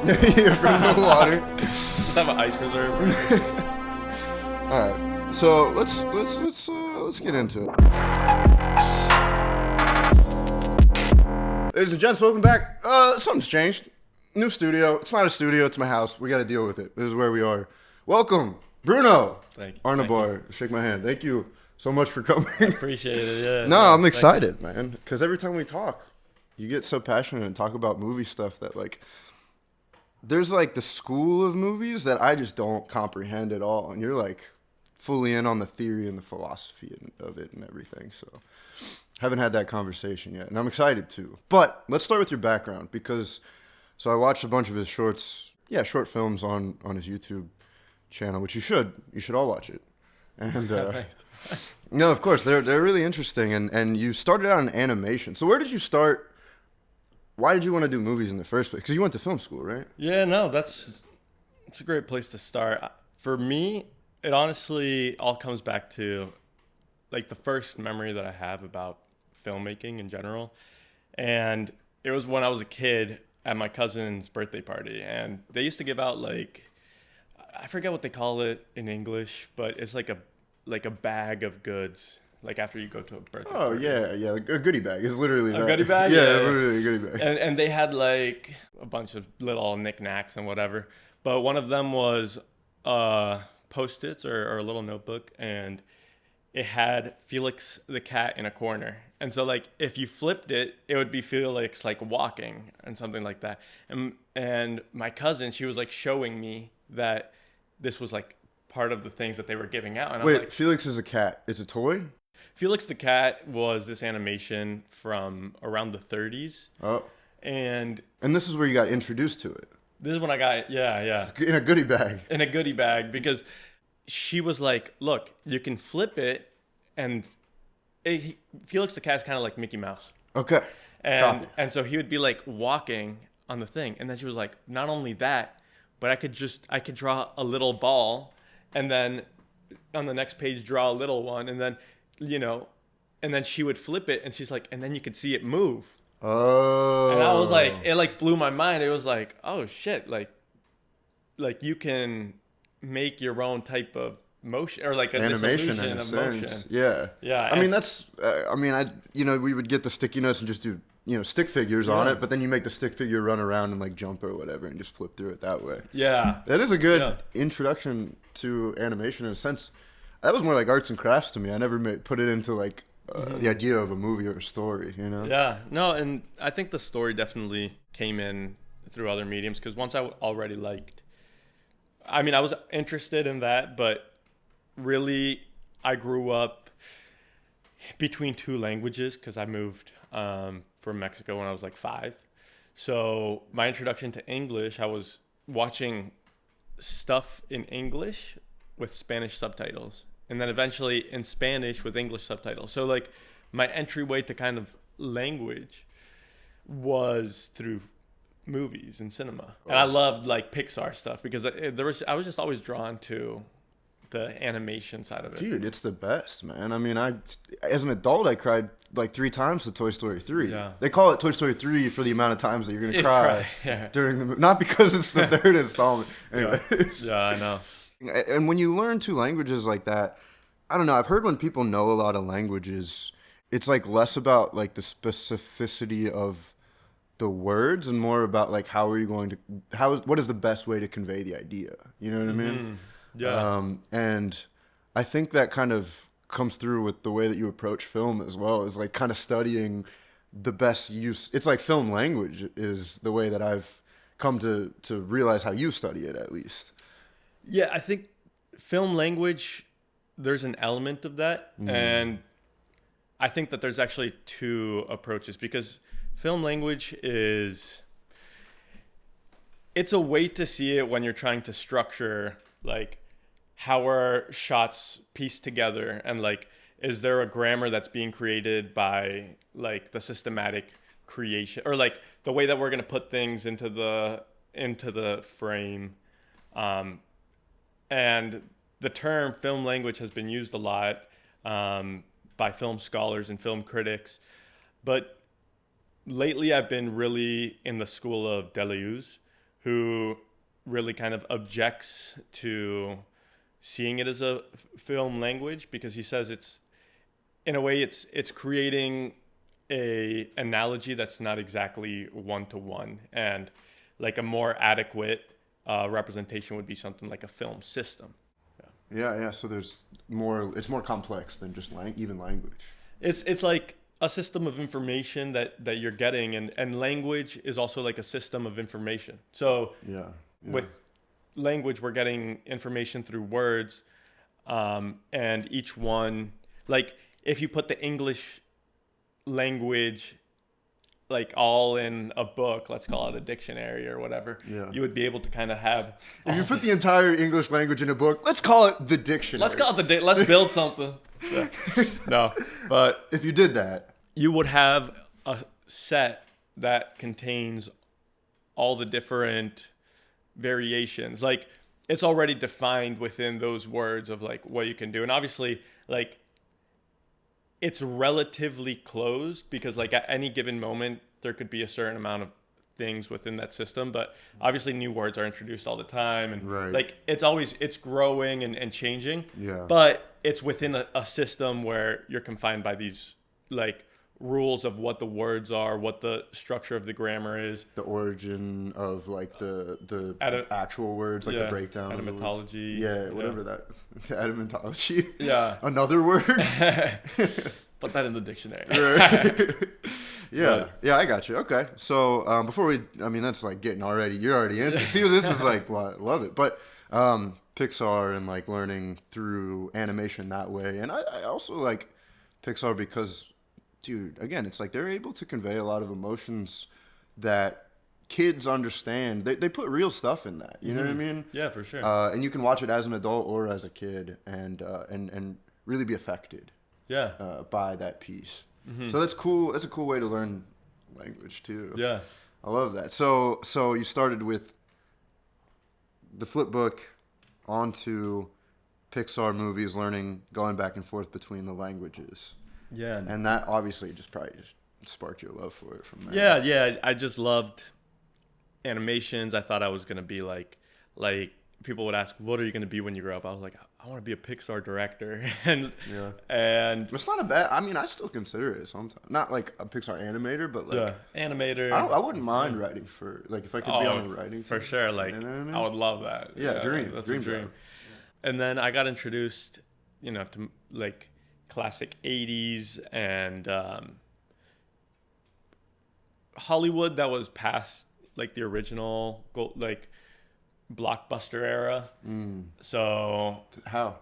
You bring the water. Just have an ice reserve. All right. So let's get into it. Ladies and gents, welcome back. Something's changed. New studio. It's not a studio. It's my house. We got to deal with it. This is where we are. Welcome, Bruno Arnabar. Shake my hand. Thank you so much for coming. I appreciate it. Yeah. No, I'm excited, man. Because every time we talk, you get so passionate and talk about movie stuff that like, there's like the school of movies that I just don't comprehend at all, and you're like fully in on the theory and the philosophy of it and everything. So, haven't had that conversation yet, and I'm excited to. But let's start with your background because. So I watched a bunch of his short films on his YouTube channel, which you should all watch it. And no, of course they're really interesting. And you started out in animation. So where did you start? Why did you want to do movies in the first place? Because you went to film school, right? Yeah, no, it's a great place to start. For me, it honestly all comes back to like the first memory that I have about filmmaking in general, and it was when I was a kid. At my cousin's birthday party, and they used to give out like, I forget what they call it in English, but it's like a bag of goods, like after you go to a birthday party. Yeah, like a goodie bag. It's literally a goodie bag. Yeah, it's literally a goodie bag. And they had like a bunch of little knickknacks and whatever, but one of them was Post-its or a little notebook, and it had Felix the cat in a corner. And so like if you flipped it, it would be Felix like walking and something like that. And my cousin, she was like showing me that this was like part of the things that they were giving out. And Wait, I'm like, Felix is a cat. It's a toy? Felix the cat was this animation from around the 30s. Oh. And this is where you got introduced to it. This is when I got yeah. In a goodie bag. In a goodie bag, because she was like, look, you can flip it, and Felix the cat's kind of like Mickey Mouse. Okay. And so he would be like walking on the thing, and then she was like, not only that, but I could draw a little ball, and then on the next page draw a little one, and then and then she would flip it, and she's like, and then you could see it move. Oh. And I was like, it like blew my mind. It was like, oh shit, like you can make your own type of motion or like a animation dissolution of motion. Yeah. I mean, that's. We would get the sticky notes and just do stick figures on it, but then you make the stick figure run around and like jump or whatever and just flip through it that way. Yeah. That is a good introduction to animation in a sense. That was more like arts and crafts to me. I never put it into like the idea of a movie or a story. Yeah. No, and I think the story definitely came in through other mediums because once I already liked. I mean, I was interested in that, but really, I grew up between two languages because I moved from Mexico when I was like 5. So my introduction to English, I was watching stuff in English with Spanish subtitles, and then eventually in Spanish with English subtitles. So like my entryway to kind of language was through movies and cinema. And I loved like Pixar stuff because I was just always drawn to the animation side of it. Dude, it's the best, man. I mean, as an adult, I cried like 3 times to Toy Story 3. Yeah. They call it Toy Story 3 for the amount of times that you're going to cry during the movie. Not because it's the third installment. Anyways. Yeah, I know. And when you learn 2 languages like that, I don't know, I've heard when people know a lot of languages, it's like less about like the specificity of the words and more about like what is the best way to convey the idea? You know what I mean? Yeah. And I think that kind of comes through with the way that you approach film as well, is like kind of studying the best use. It's like film language is the way that I've come to realize how you study it, at least. Yeah, I think film language, there's an element of that. And I think that there's actually 2 approaches because film language it's a way to see it when you're trying to structure like how are shots pieced together, and like is there a grammar that's being created by like the systematic creation or like the way that we're going to put things into the frame. And the term film language has been used a lot by film scholars and film critics, but lately I've been really in the school of Deleuze, who really kind of objects to seeing it as a film language, because he says it's, in a way, it's creating a analogy that's not exactly one-to-one, and like a more adequate representation would be something like a film system. Yeah. So there's more. It's more complex than just even language. It's like a system of information that you're getting, and language is also like a system of information. So Yeah. with language, we're getting information through words, and each one, like if you put the English language like all in a book, let's call it a dictionary or whatever, you would be able to kind of have. If you put the entire English language in a book, let's call it the dictionary. Let's build something. Yeah. No, but if you did that, you would have a set that contains all the different variations. Like it's already defined within those words of like what you can do, and obviously like it's relatively closed, because like at any given moment there could be a certain amount of things within that system, but obviously new words are introduced all the time, and like it's growing and changing, but it's within a system where you're confined by these like rules of what the words are, what the structure of the grammar is, the origin of like the actual words, like the breakdown, etymology, whatever that etymology, another word. Put that in the dictionary. Yeah, I got you. Okay, so before that's like you're already into it. See, this is like, well, I love it. But Pixar and like learning through animation that way, and I also like Pixar because, dude, again, it's like they're able to convey a lot of emotions that kids understand. They put real stuff in that. You know what I mean? Yeah, for sure. And you can watch it as an adult or as a kid, and really be affected. By that piece. So that's cool. That's a cool way to learn language too. Yeah, I love that. So you started with the flip book onto Pixar movies, going back and forth between the languages. Yeah, and that obviously probably sparked your love for it from there. Yeah. I just loved animations. I thought I was gonna be like people would ask, "What are you gonna be when you grow up?" I was like, I want to be a Pixar director, and it's not a bad. I mean, I still consider it sometimes. Not like a Pixar animator, but like animator. I wouldn't mind writing for if I could be on a writing for team, sure. Like, you know what I mean? I would love that. That's a dream. Yeah. And then I got introduced, to like classic '80s and Hollywood that was past like the original blockbuster era. So how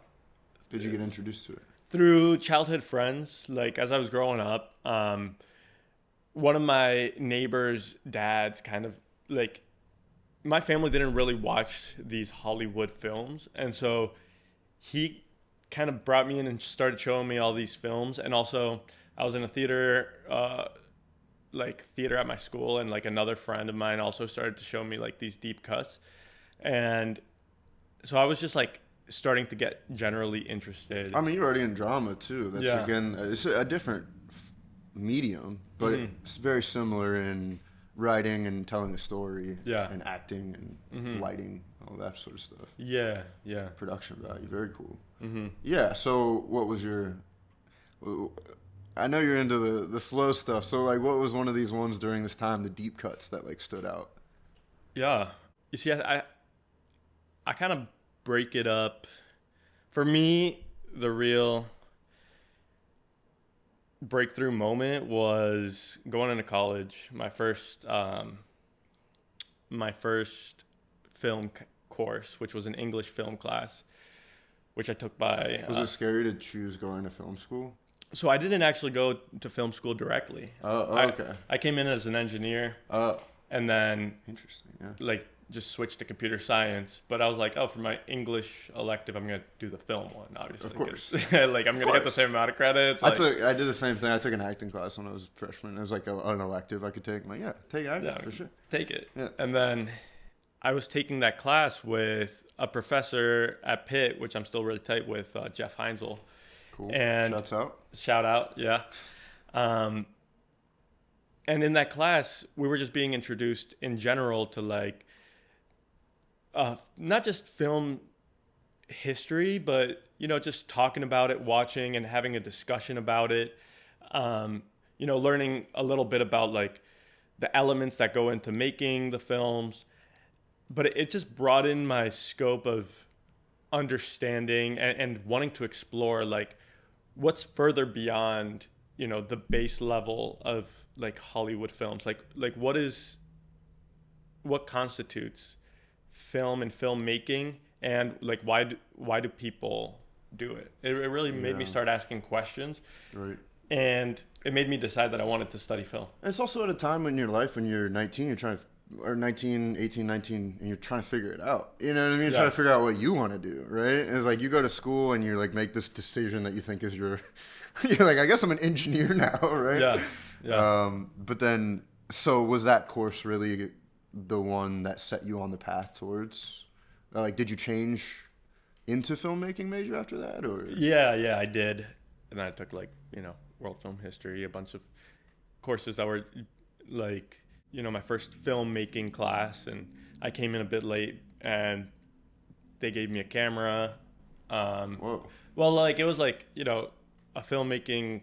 did you get introduced to it? Through childhood friends. Like as I was growing up, one of my neighbors' dads kind of like, my family didn't really watch these Hollywood films, and so he kind of brought me in and started showing me all these films. And also I was in a theater at my school, and like another friend of mine also started to show me like these deep cuts. And so I was just like starting to get generally interested. I mean, you're already in drama too. That's again, it's a different medium, but it's very similar in writing and telling a story, and acting and lighting, all that sort of stuff. Yeah. Production value, very cool. Yeah. So, what was your? I know you're into the slow stuff. So, like, what was one of these ones during this time, the deep cuts that like stood out? Yeah. You see, I kind of break it up. For me, the real breakthrough moment was going into college. My first film course, which was an English film class, which I took by. Was it scary to choose going to film school? So I didn't actually go to film school directly. Okay. I came in as an engineer. And then. Interesting. Yeah. Like, just switched to computer science, but I was like, for my English elective, I'm gonna do the film one, obviously. Of course. Like, I'm gonna get the same amount of credits. I did the same thing. I took an acting class when I was a freshman. It was like an elective I could take. I'm like, take acting for sure. Take it. Yeah. And then I was taking that class with a professor at Pitt, which I'm still really tight with, Jeff Heinzel. Cool. And shout out, yeah. And in that class, we were just being introduced in general to like not just film history, but just talking about it, watching and having a discussion about it. Learning a little bit about like the elements that go into making the films, but it just broadened my scope of understanding and wanting to explore like what's further beyond the base level of like Hollywood films, like what constitutes film and filmmaking, and like why do people do it. It really made me start asking questions, Right. and it made me decide that I wanted to study film. And it's also at a time in your life when you're 19, you're trying to, or 19, 18, 19, and you're trying to figure it out. You know what I mean? You're trying to figure out what you want to do, right? And it's like you go to school and you like make this decision that you think is your, you're like, I guess I'm an engineer now, right? Yeah. Yeah. But then, so was that course really the one that set you on the path towards, like, did you change into filmmaking major after that, or? Yeah, I did. And then I took like, world film history, a bunch of courses that were like, my first filmmaking class, and I came in a bit late and they gave me a camera. Whoa. Well, like it was like, a filmmaking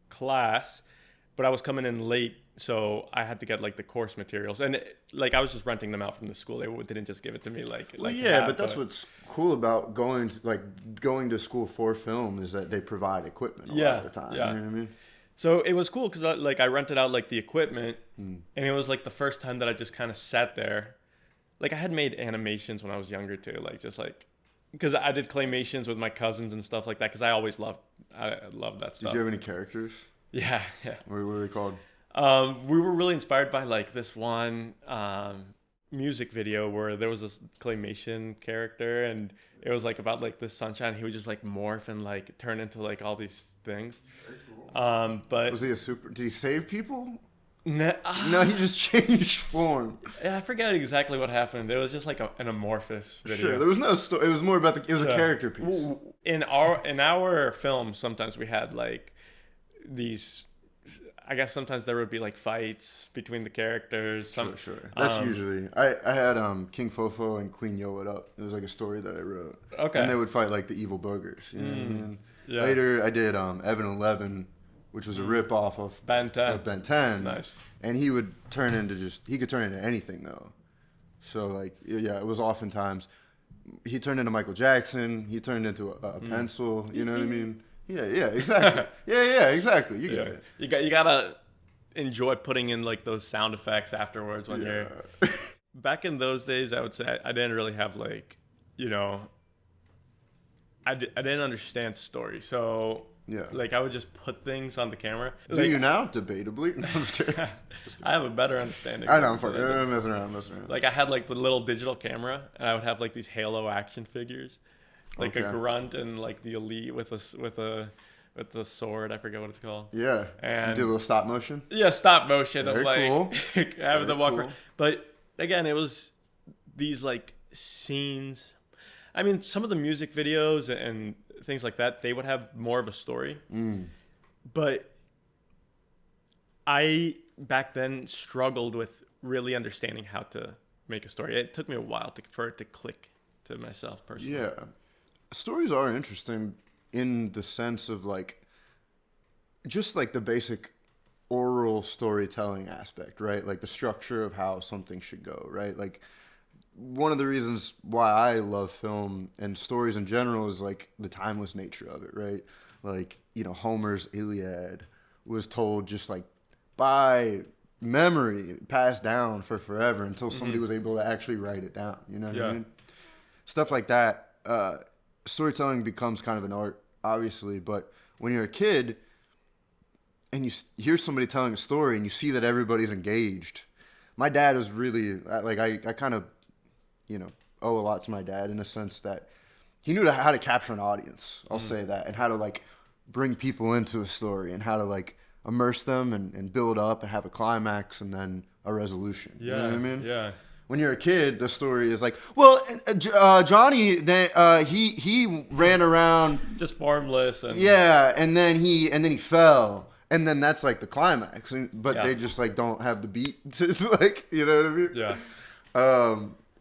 class, but I was coming in late, so I had to get like the course materials, and like I was just renting them out from the school. They didn't just give it to me But that's what's cool about going to school for film is that they provide equipment a lot of the time. Yeah. You know what I mean? So it was cool because I rented out like the equipment, and it was like the first time that I just kind of sat there. Like I had made animations when I was younger too, like just like because I did claymations with my cousins and stuff like that. Because I loved that stuff. Did you have any characters? Yeah. What were they called? We were really inspired by like this one music video where there was this claymation character, and it was like about like the sunshine. He would just like morph and like turn into like all these things. Very cool. But was he did he save people? No, he just changed form. I forget exactly what happened. It was just like an amorphous video. Sure, there was no story. It was more about it was a character piece. In our films, sometimes we had like these. I guess sometimes there would be like fights between the characters. Sure. That's usually. I had King Fofo and Queen Yo It Up. It was like a story that I wrote. Okay. And they would fight like the evil boogers. You know what I mean? Yeah. Later, I did Evan 11, which was a rip off of Ben 10. Of Ben 10. Nice. And he would turn into he could turn into anything though. So like it was oftentimes he turned into Michael Jackson. He turned into a pencil. You know what I mean? Yeah, exactly. yeah, exactly. You get it. You gotta enjoy putting in like those sound effects afterwards when you're. Back in those days, I would say I didn't really have like, I didn't understand story, so like I would just put things on the camera. Do you now? Debatably. No, I'm just kidding. I have a better understanding. I know. I'm messing around. Like I had like the little digital camera, and I would have like these Halo action figures. Like a grunt and like the elite with the sword. I forget what it's called. Yeah. And you do a little stop motion. Yeah, stop motion Very of like cool. having the walk. Cool. But again, it was these like scenes. I mean, some of the music videos and things like that, they would have more of a story. But I back then struggled with really understanding how to make a story. It took me a while for it to click to myself personally. Yeah. Stories are interesting in the sense of like just like the basic oral storytelling aspect, right? Like the structure of how something should go, right? Like one of the reasons why I love film and stories in general is like the timeless nature of it, right? Like, Homer's Iliad was told just like by memory, passed down for forever until somebody was able to actually write it down. You know what I mean? Stuff like that. Storytelling becomes kind of an art, obviously, but when you're a kid and you hear somebody telling a story and you see that everybody's engaged, my dad was really like I kind of owe a lot to my dad in the sense that he knew how to capture an audience. I'll say that, and how to like bring people into a story and how to like immerse them and build up and have a climax and then a resolution. You know what I mean? Yeah. When you're a kid, the story is like, well, Johnny, he ran around just formless, and and then he fell, and then that's like the climax. But they just like don't have the beat to like, you know what I mean? Yeah.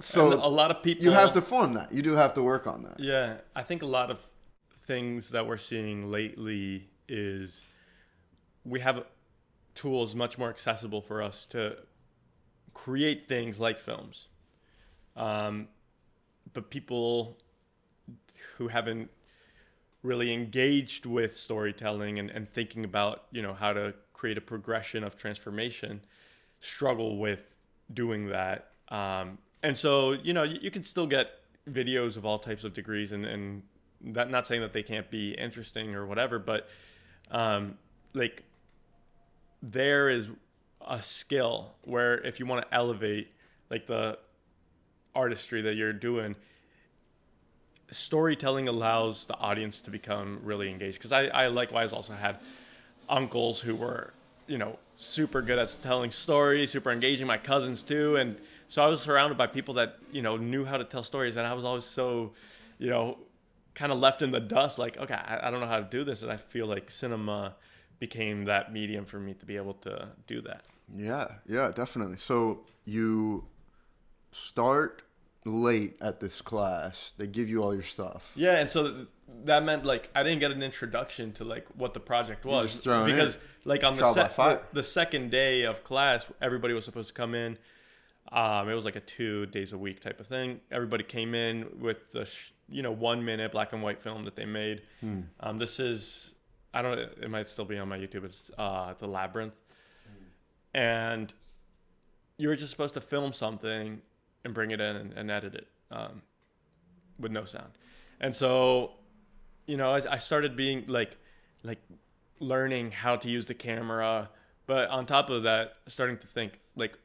So and a lot of people, you have to form that. You do have to work on that. yeah, I think a lot of things that we're seeing lately is we have tools much more accessible for us to create things like films. But people who haven't really engaged with storytelling and thinking about, how to create a progression of transformation struggle with doing that. And so, you can still get videos of all types of degrees and that, not saying that they can't be interesting or whatever, but like there is a skill where if you want to elevate like the artistry that you're doing, storytelling allows the audience to become really engaged. Because I likewise also had uncles who were, super good at telling stories, super engaging, my cousins too. And so I was surrounded by people that, knew how to tell stories. And I was always so, kind of left in the dust, like, okay, I don't know how to do this. And I feel like cinema became that medium for me to be able to do that. Yeah, definitely. So you start late at this class. They give you all your stuff. Yeah, and so that meant like I didn't get an introduction to like what the project was, just thrown because in. like on Trial by fire. the second day of class, everybody was supposed to come in. It was like a 2 days a week type of thing. Everybody came in with the 1 minute black and white film that they made. This is, I don't know, it might still be on my YouTube. It's The Labyrinth, and you were just supposed to film something and bring it in and edit it with no sound. And so, I started being like learning how to use the camera, but on top of that, starting to think like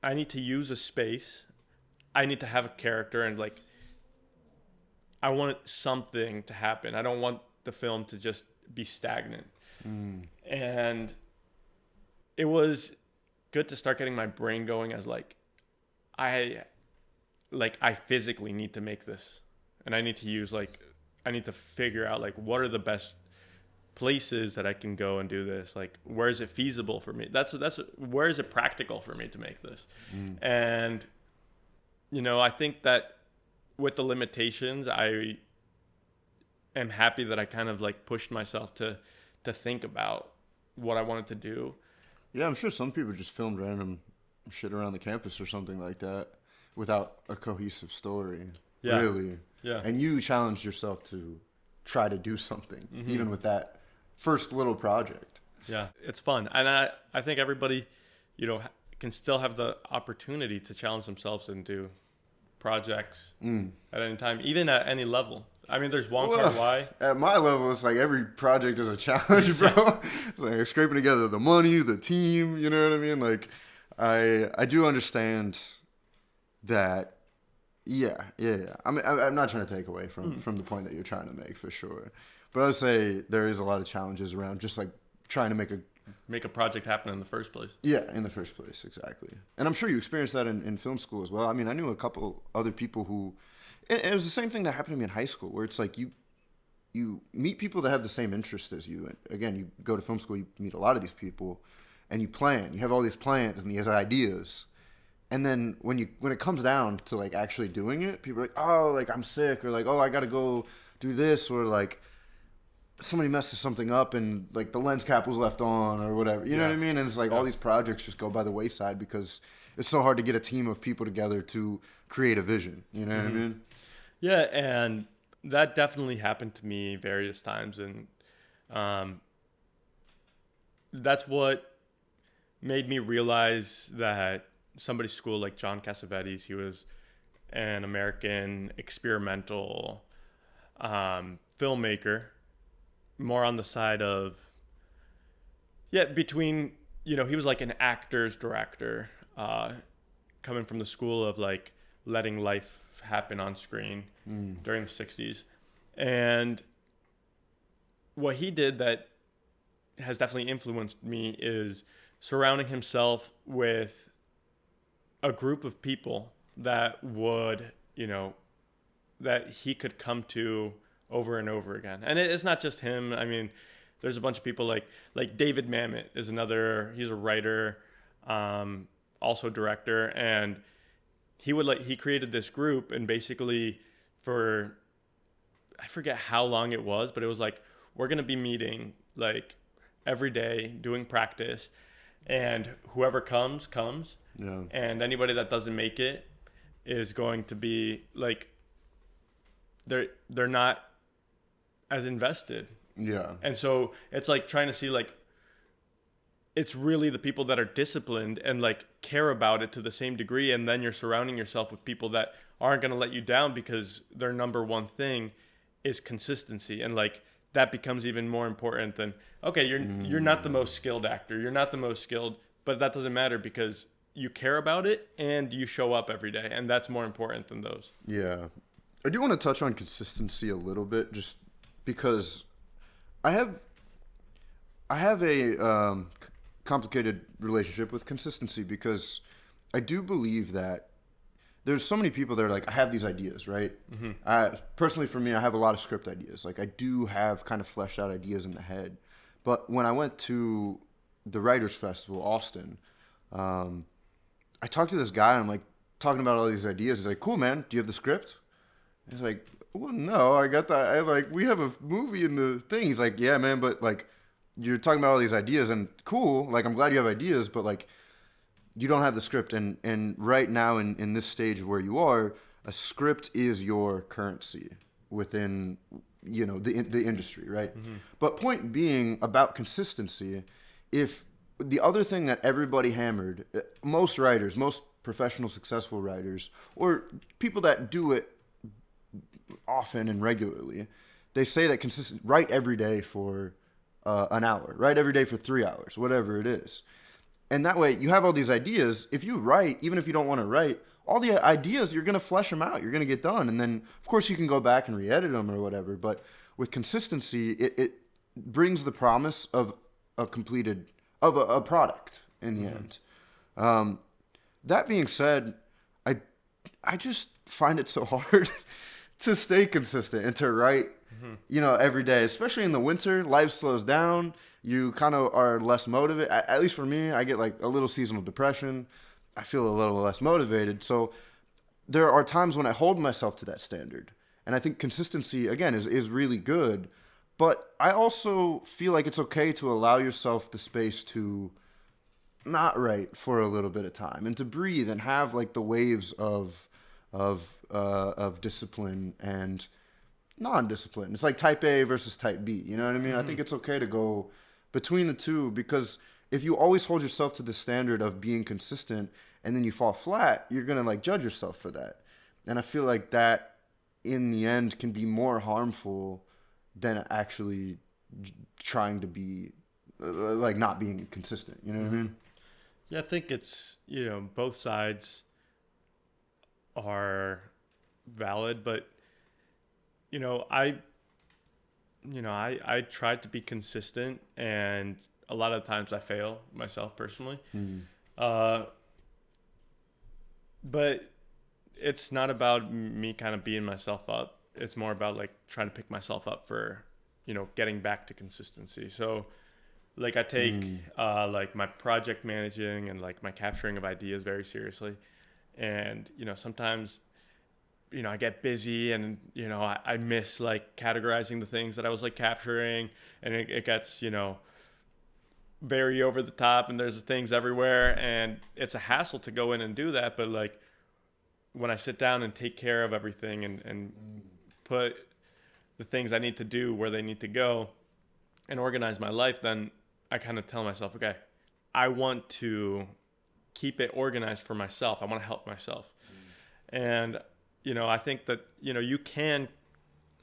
I need to use a space, I need to have a character, and like I want something to happen. I don't want the film to just be stagnant. And it was good to start getting my brain going as like I physically need to make this, and I need to use I need to figure out like what are the best places that I can go and do this. Like, where is it feasible for me? That's where is it practical for me to make this? And I think that with the limitations, I am happy that I kind of like pushed myself to think about what I wanted to do. Yeah, I'm sure some people just filmed random shit around the campus or something like that without a cohesive story. Yeah. Really. Yeah. And you challenged yourself to try to do something, even with that first little project. Yeah, it's fun. And I think everybody, can still have the opportunity to challenge themselves and do projects at any time, even at any level. I mean, there's one card why. At my level, it's like every project is a challenge, bro. It's like scraping together the money, the team, you know what I mean? Like, I do understand that. Yeah. I mean, I'm not trying to take away from the point that you're trying to make, for sure. But I would say there is a lot of challenges around just like trying to make a project happen in the first place. Yeah, in the first place, exactly. And I'm sure you experienced that in film school as well. I mean, I knew a couple other people who, and it was the same thing that happened to me in high school, where it's like you meet people that have the same interest as you. And again, you go to film school, you meet a lot of these people, and you plan. You have all these plans and these ideas. And then when it comes down to like actually doing it, people are like, oh, like I'm sick, or like, oh, I got to go do this, or like somebody messes something up and like the lens cap was left on or whatever. You know what I mean? And it's like all these projects just go by the wayside because it's so hard to get a team of people together to create a vision. You know what I mean? Yeah, and that definitely happened to me various times, and that's what made me realize that somebody's school like John Cassavetes, he was an American experimental filmmaker, more on the side of, between, he was like an actor's director, coming from the school of like letting life happen on screen during the 60s. And what he did that has definitely influenced me is surrounding himself with a group of people that would, that he could come to over and over again. And it's not just him. I mean, there's a bunch of people like David Mamet is another, he's a writer, also director. And he created this group, and basically for, I forget how long it was, but it was like, we're going to be meeting like every day doing practice, and whoever comes, Yeah. and anybody that doesn't make it is going to be like, they're not as invested. Yeah. And so it's like trying to see like, it's really the people that are disciplined and like care about it to the same degree, and then you're surrounding yourself with people that aren't going to let you down, because their number one thing is consistency. And like, that becomes even more important than, okay, you're not the most skilled actor, you're not the most skilled, but that doesn't matter, because you care about it and you show up every day, and that's more important than those. Yeah. I do want to touch on consistency a little bit, just because I have a complicated relationship with consistency, because I do believe that there's so many people that are like, I have these ideas, right? Personally, for me, I have a lot of script ideas. Like, I do have kind of fleshed out ideas in the head. But when I went to the Writers Festival, Austin, I talked to this guy, and I'm like talking about all these ideas. He's like, cool, man. Do you have the script? He's like, well, no, I got that. We have a movie in the thing. He's like, yeah, man, but like, you're talking about all these ideas, and cool. Like, I'm glad you have ideas, but like, you don't have the script. And right now in this stage where you are, a script is your currency within, the industry, right? But point being about consistency, if the other thing that everybody hammered, most writers, most professional successful writers, or people that do it often and regularly, they say that write every day for an hour, write every day for 3 hours, whatever it is. And that way you have all these ideas. If you write, even if you don't want to write, all the ideas, you're going to flesh them out. You're going to get done. And then, of course, you can go back and re-edit them or whatever. But with consistency, it brings the promise of a product in the end. That being said, I just find it so hard to stay consistent and to write, every day, especially in the winter. Life slows down. You kind of are less motivated. At least for me, I get like a little seasonal depression. I feel a little less motivated. So there are times when I hold myself to that standard. And I think consistency, again, is really good. But I also feel like it's okay to allow yourself the space to not write for a little bit of time, and to breathe and have like the waves of discipline and non-discipline. It's like type A versus type B. You know what I mean? I think it's okay to go between the two, because if you always hold yourself to the standard of being consistent and then you fall flat, you're going to like judge yourself for that. And I feel like that in the end can be more harmful than actually trying to be like not being consistent. You know what I mean? Yeah, I think it's, both sides are valid, but I tried to be consistent, and a lot of times I fail myself personally. But it's not about me kind of beating myself up. It's more about like trying to pick myself up for, getting back to consistency. So like I take like my project managing and like my capturing of ideas very seriously. And, sometimes, I get busy, and, I miss like categorizing the things that I was like capturing, and it gets, very over the top, and there's things everywhere, and it's a hassle to go in and do that. But like when I sit down and take care of everything and put the things I need to do where they need to go and organize my life, then I kind of tell myself, okay, I want to keep it organized for myself. I want to help myself. And, I think that, you can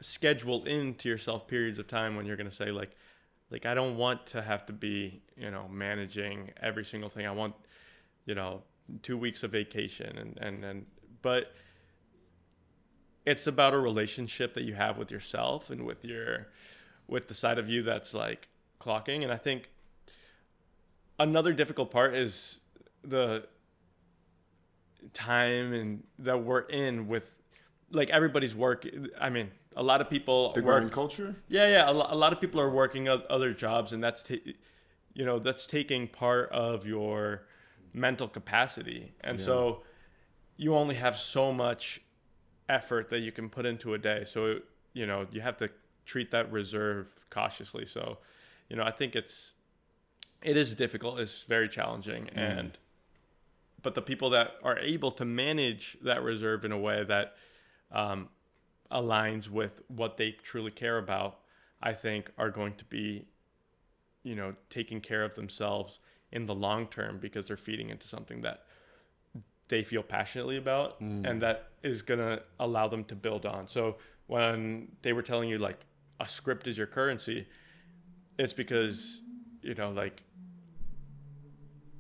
schedule into yourself periods of time when you're going to say like, I don't want to have to be, managing every single thing. I want, 2 weeks of vacation but it's about a relationship that you have with yourself and with the side of you that's like clocking. And I think another difficult part is the time and that we're in with like everybody's work. I mean, a lot of people The grind culture? Yeah. A lot of people are working other jobs, and that's that's taking part of your mental capacity. And so you only have so much effort that you can put into a day. So, you have to treat that reserve cautiously. So, I think it is difficult. It's very challenging. But the people that are able to manage that reserve in a way that aligns with what they truly care about, I think are going to be, taking care of themselves in the long term, because they're feeding into something that they feel passionately about, and that is going to allow them to build on. So when they were telling you like a script is your currency, it's because, like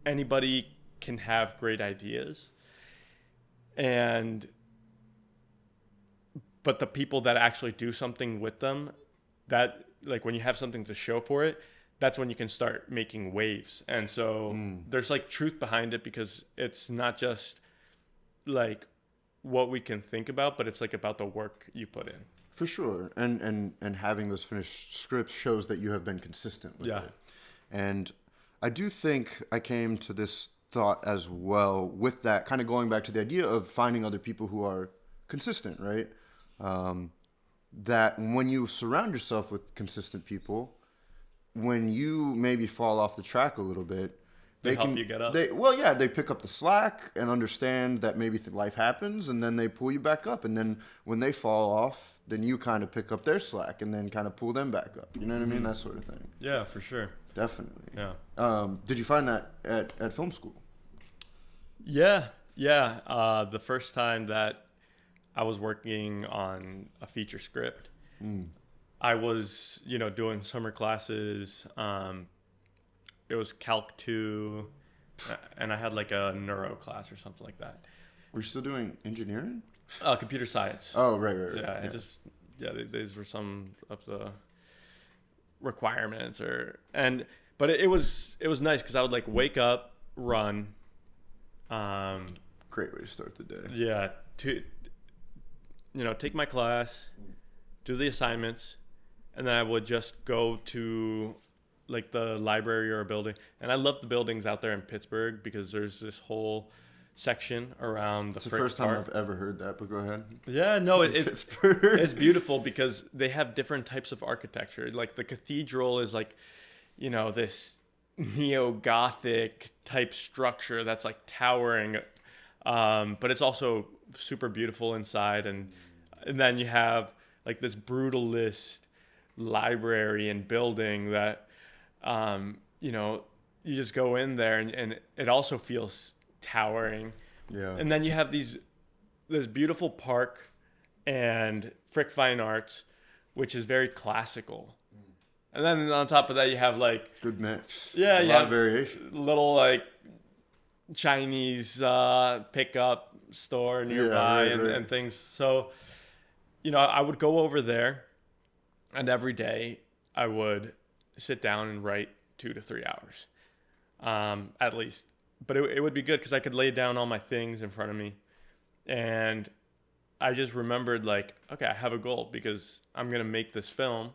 anybody can have great ideas, but the people that actually do something with them, that like when you have something to show for it, that's when you can start making waves. And so there's like truth behind it, because it's not just like what we can think about, but it's like about the work you put in. For sure. And having those finished scripts shows that you have been consistent with it. And I do think I came to this thought as well with that, kind of going back to the idea of finding other people who are consistent, right? That when you surround yourself with consistent people, when you maybe fall off the track a little bit, they help you get up. They pick up the slack and understand that maybe life happens, and then they pull you back up. And then when they fall off, then you kind of pick up their slack and then kind of pull them back up. You know what I mean? That sort of thing. Yeah, for sure. Definitely. Yeah. Did you find that at film school? Yeah. The first time that I was working on a feature script, I was, doing summer classes. It was Calc 2, and I had like a neuro class or something like that. Were you still doing engineering? Computer science. Oh, right. Yeah, these were some of the requirements, but it was nice because I would like wake up, run. Great way to start the day. Yeah, take my class, do the assignments, and then I would just go to like the library or a building. And I love the buildings out there in Pittsburgh, because there's this whole section around the first time I've ever heard that, but go ahead. Yeah, no, it's beautiful because they have different types of architecture. Like the cathedral is like, this neo-Gothic type structure that's like towering, but it's also super beautiful inside. And then you have like this brutalist library and building that, you just go in there and it also feels towering. Yeah. And then you have this beautiful park and Frick Fine Arts, which is very classical. And then on top of that, you have like good mix. Yeah, a lot of variation. Little like Chinese pickup store nearby and things. So, I would go over there, and every day I would sit down and write 2 to 3 hours, at least. But it would be good because I could lay down all my things in front of me, and I just remembered like, okay, I have a goal because I'm gonna make this film.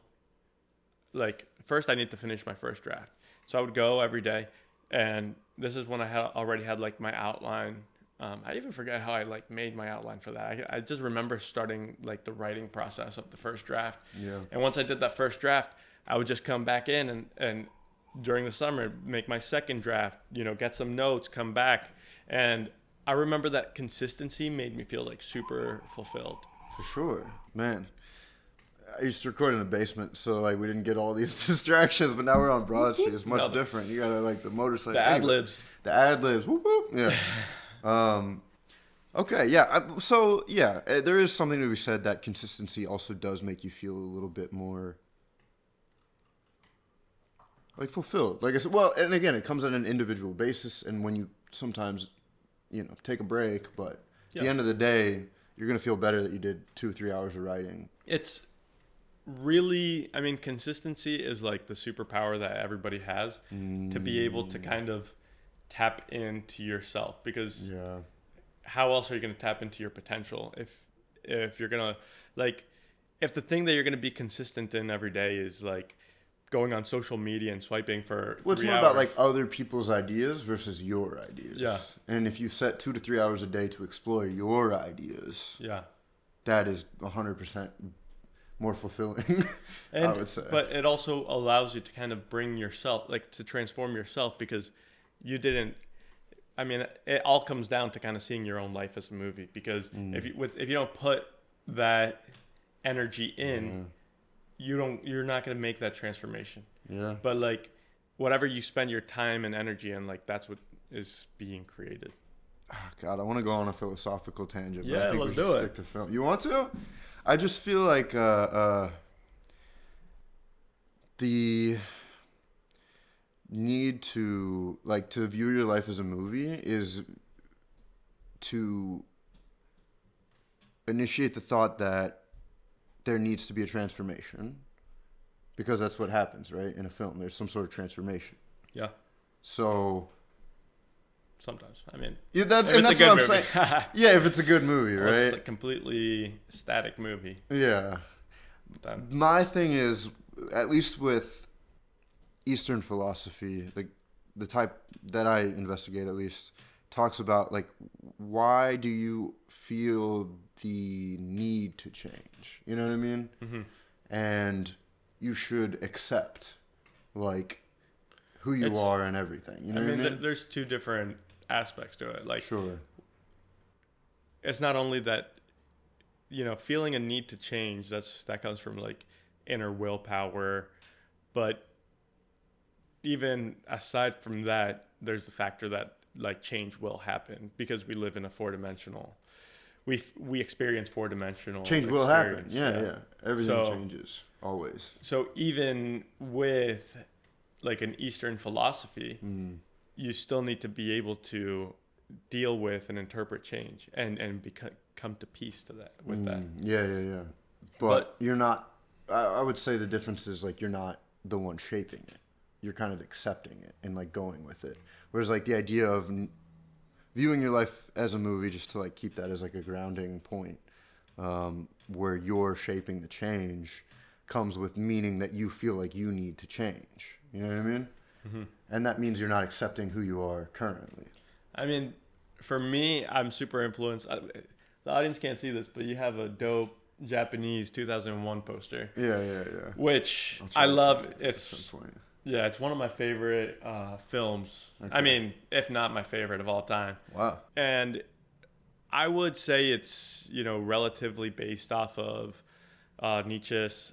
Like, first I need to finish my first draft. So I would go every day, and this is when I already had like my outline. I even forget how I like made my outline for that. I just remember starting like the writing process of the first draft. Yeah. And once I did that first draft, I would just come back in and during the summer make my second draft, get some notes, come back. And I remember that consistency made me feel like super fulfilled. For sure, man. I used to record in the basement, so like we didn't get all these distractions. But now we're on Broad Street. It's much different. You gotta like the motorcycle, the ad libs. Whoop, whoop. Yeah. Okay. Yeah. So yeah, there is something to be said that consistency also does make you feel a little bit more like fulfilled. Like I said, well, and again, it comes on an individual basis, and when you sometimes, take a break, but at the end of the day, you're gonna feel better that you did 2 or 3 hours of writing. It's really, consistency is like the superpower that everybody has to be able to kind of tap into yourself, because how else are you going to tap into your potential if you're going to, like, if the thing that you're going to be consistent in every day is like going on social media and swiping for Well, it's 3 more hours. about like other people's ideas versus your ideas. Yeah. And if you set 2 to 3 hours a day to explore your ideas, Yeah. that is 100% more fulfilling. And I would say. but it also allows you to kind of bring yourself, like, to transform yourself, because you didn't. I mean, it all comes down to kind of seeing your own life as a movie, because if you don't put that energy in, you're not going to make that transformation. Yeah. But like, whatever you spend your time and energy in, like, that's what is being created. Oh, God, I want to go on a philosophical tangent. But Yeah, I think let's we should do it. stick to film. You want to? I just feel like the need to view your life as a movie is to initiate the thought that there needs to be a transformation, because that's what happens, right? In a film, there's some sort of transformation. Yeah. So Sometimes. I mean, yeah, that's if it's what a I'm good saying. movie. Yeah, if it's a good movie, Unless right? it's a completely static movie. Yeah. Then, My thing is, at least with Eastern philosophy, like the type that I investigate at least, talks about like, why do you feel the need to change? You know what I mean? mm-hmm. And you should accept like who you It's- are and everything. You know I what mean, I mean? there's two different aspects to it. Like, Sure. it's not only that, feeling a need to change. That comes from like inner willpower, but even aside from that, there's the factor that like change will happen because we live in a four-dimensional. We experience four-dimensional Change will happen. experience. Yeah. Everything So- changes always. So even with like an Eastern philosophy, you still need to be able to deal with and interpret change and come to peace to that with that. Yeah. But you're not. I would say the difference is like you're not the one shaping it. You're kind of accepting it and like going with it. Whereas like the idea of viewing your life as a movie, just to like keep that as like a grounding point, where you're shaping the change, comes with meaning that you feel like you need to change. You know what I mean? Mm-hmm. And that means you're not accepting who you are currently. I mean, for me, I'm super influenced. The audience can't see this, but you have a dope Japanese 2001 poster, Yeah. which I'll try I to love. tell you at It's some point. Yeah, it's one of my favorite films. Okay. I mean, if not my favorite of all time. Wow. And I would say it's, relatively based off of Nietzsche's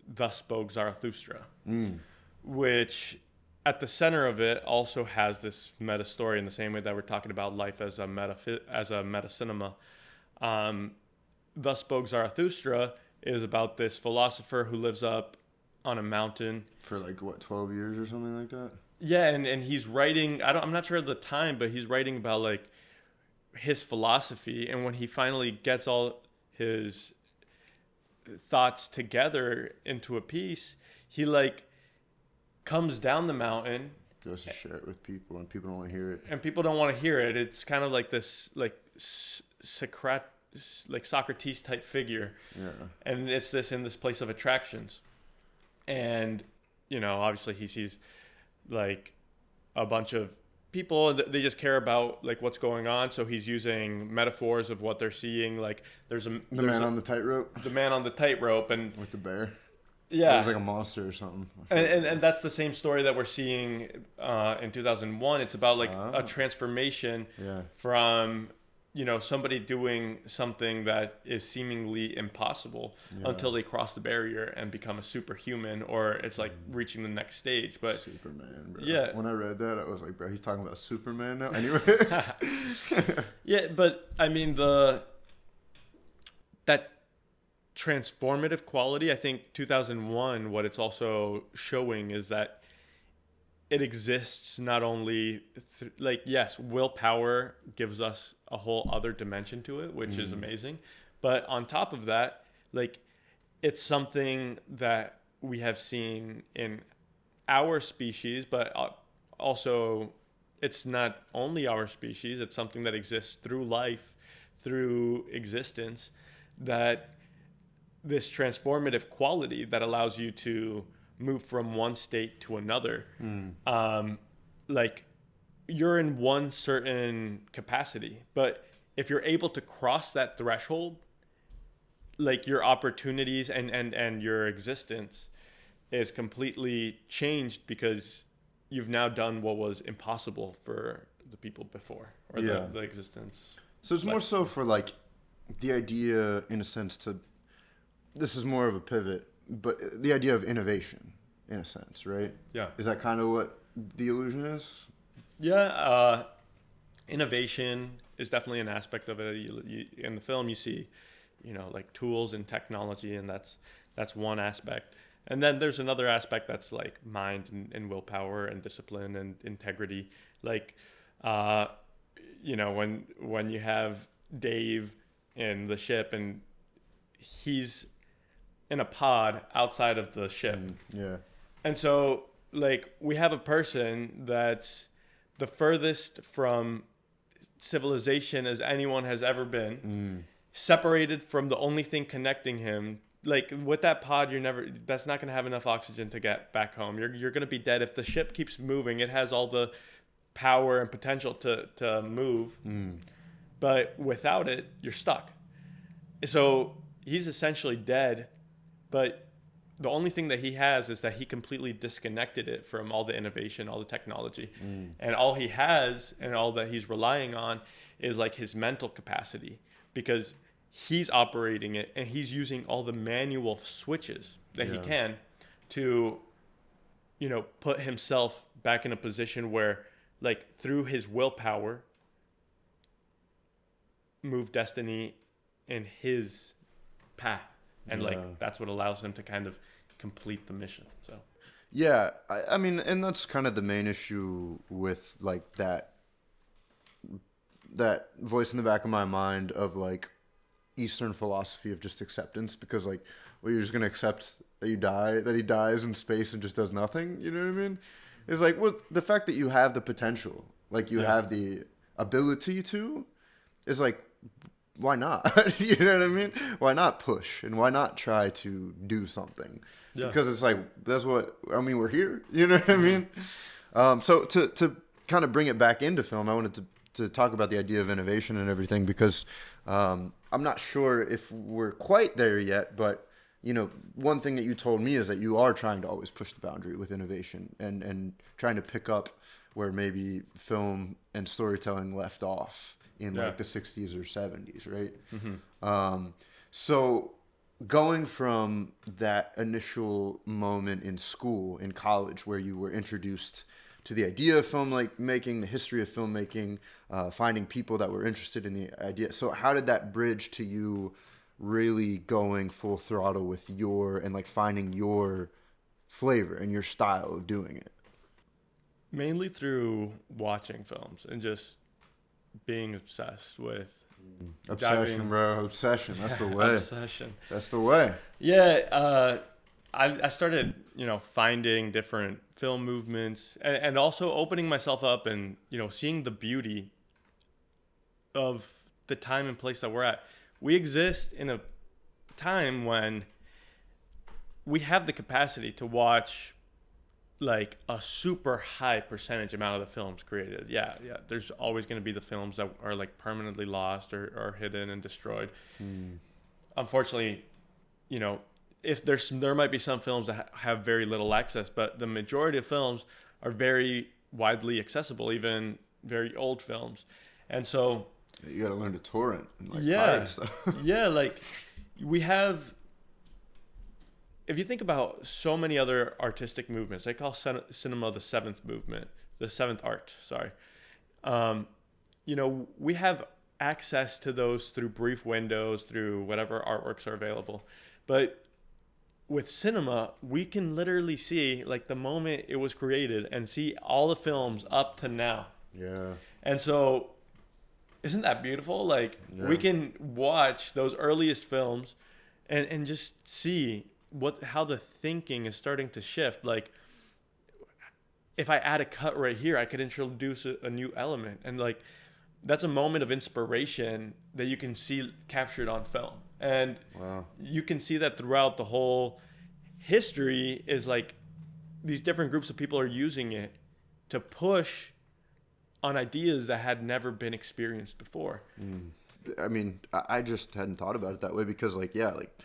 Thus Spoke Zarathustra, which at the center of it also has this meta story in the same way that we're talking about life as a meta cinema. Thus Spoke Zarathustra is about this philosopher who lives up on a mountain For like what, 12 years or something like that? Yeah, and he's writing. I'm not sure of the time, but he's writing about like his philosophy. And when he finally gets all his thoughts together into a piece, he like comes down the mountain, Goes to share it with people, and people don't want to hear it. and people don't want to hear it. It's kind of like this like Socrates type figure, Yeah. and it's in this place of attractions, and obviously he sees like a bunch of people, they just care about like what's going on, so he's using metaphors of what they're seeing. Like there's The man on the tightrope the man on the tightrope, and with the bear. yeah, It was like a monster or something. and that's the same story that we're seeing in 2001. It's about like Oh. a transformation Yeah. from somebody doing something that is seemingly impossible until they cross the barrier and become a superhuman, or it's like reaching the next stage. But Superman, bro. Yeah. When I read that, I was like, bro, he's talking about Superman now. Anyways. yeah, but I mean that transformative quality, I think 2001, what it's also showing is that it exists not only like, yes, willpower gives us a whole other dimension to it, which is amazing, but on top of that, like, it's something that we have seen in our species, but also it's not only our species, it's something that exists through life, through existence, that this transformative quality that allows you to move from one state to another. Like you're in one certain capacity, but if you're able to cross that threshold, like your opportunities and your existence is completely changed because you've now done what was impossible for the people before, or the existence. So it's more so for like the idea, in a sense, to this is more of a pivot, but the idea of innovation, in a sense, right? Yeah. Is that kind of what the illusion is? Yeah. Innovation is definitely an aspect of it. In the film, you see, like tools and technology, and that's one aspect. And then there's another aspect that's like mind and willpower and discipline and integrity. Like, when you have Dave in the ship and he's in a pod outside of the ship. Yeah. And so, like, we have a person that's the furthest from civilization as anyone has ever been, separated from the only thing connecting him. Like, with that pod, that's not going to have enough oxygen to get back home. You're going to be dead. If the ship keeps moving, it has all the power and potential to move. But without it, you're stuck. So he's essentially dead, but the only thing that he has is that he completely disconnected it from all the innovation, all the technology. And all he has and all that he's relying on is like his mental capacity, because he's operating it and he's using all the manual switches that he can to, put himself back in a position where, like, through his willpower, move destiny in his path. And like, that's what allows him to kind of complete the mission. So yeah, I mean, and that's kind of the main issue with like that voice in the back of my mind of like Eastern philosophy of just acceptance, because like, well, you're just gonna accept that he dies in space and just does nothing. You know what I mean? It's like, well, the fact that you have the potential, like you have the ability to, is like, why not? You know what I mean? Why not push, and why not try to do something? Because it's like, that's what I mean. We're here. You know what I mean? So to kind of bring it back into film, I wanted to talk about the idea of innovation and everything, because I'm not sure if we're quite there yet, but one thing that you told me is that you are trying to always push the boundary with innovation and trying to pick up where maybe film and storytelling left off in like the 60s or 70s, right? So going from that initial moment in school, in college, where you were introduced to the idea of filmmaking, the history of filmmaking, finding people that were interested in the idea. So how did that bridge to you really going full throttle with finding your flavor and your style of doing it? Mainly through watching films and just being obsessed with obsession, bro. Obsession. That's the way. Obsession. That's the way. Yeah. I started, finding different film movements and also opening myself up and, seeing the beauty of the time and place that we're at. We exist in a time when we have the capacity to watch like a super high percentage amount of the films created. Yeah. There's always going to be the films that are like permanently lost or hidden and destroyed. Unfortunately, if there might be some films that have very little access, but the majority of films are very widely accessible, even very old films. And so you got to learn to torrent and pirate stuff. Like we have. If you think about so many other artistic movements, they call cinema the seventh movement, the seventh art. Sorry. We have access to those through brief windows, through whatever artworks are available. But with cinema, we can literally see like the moment it was created and see all the films up to now. Yeah. And so, isn't that beautiful? Like we can watch those earliest films and just see how the thinking is starting to shift. Like if I add a cut right here, I could introduce a new element, and like that's a moment of inspiration that you can see captured on film. And you can see that throughout the whole history is like these different groups of people are using it to push on ideas that had never been experienced before. I mean, I just hadn't thought about it that way because, like, yeah, like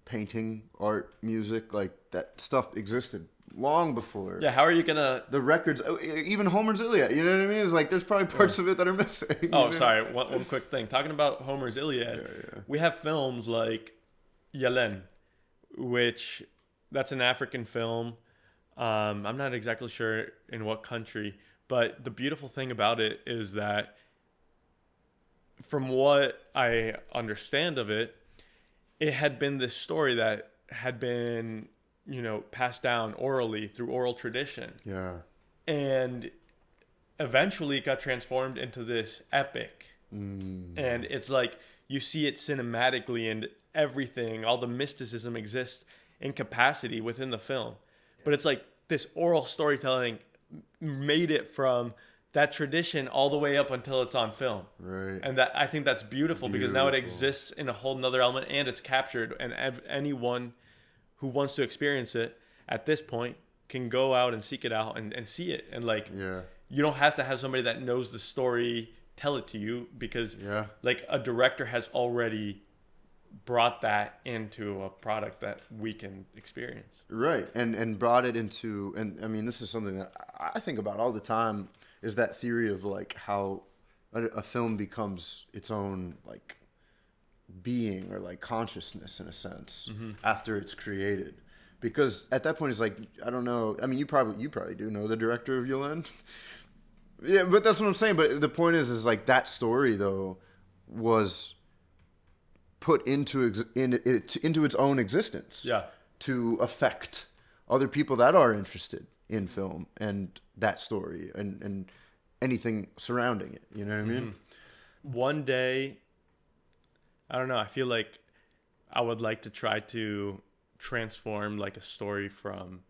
painting, art, music, like that stuff existed long before. Yeah, how are you gonna? The records, even Homer's Iliad, you know what I mean? It's like there's probably parts of it that are missing. Oh, sorry. One quick thing. Talking about Homer's Iliad, we have films like Yelen, which that's an African film. I'm not exactly sure in what country, but the beautiful thing about it is that, from what I understand of it, it had been this story that had been, passed down orally through oral tradition. Yeah. And eventually it got transformed into this epic. And it's like you see it cinematically and everything, all the mysticism exists in capacity within the film. But it's like this oral storytelling made it from that tradition all the way up until it's on film. Right. And that, I think that's beautiful because now it exists in a whole nother element and it's captured, and anyone who wants to experience it at this point can go out and seek it out and see it. And like, you don't have to have somebody that knows the story tell it to you because like a director has already brought that into a product that we can experience. Right. And brought it into, and I mean, this is something that I think about all the time, is that theory of like how a film becomes its own like being or like consciousness in a sense after it's created. Because at that point it's like, I don't know, I mean, you probably do know the director of Yolande. Yeah, but that's what I'm saying. But the point is like that story though was put into its own existence. Yeah. To affect other people that are interested in film and that story and anything surrounding it. You know what I mean? One day, I don't know, I feel like I would like to try to transform like a story from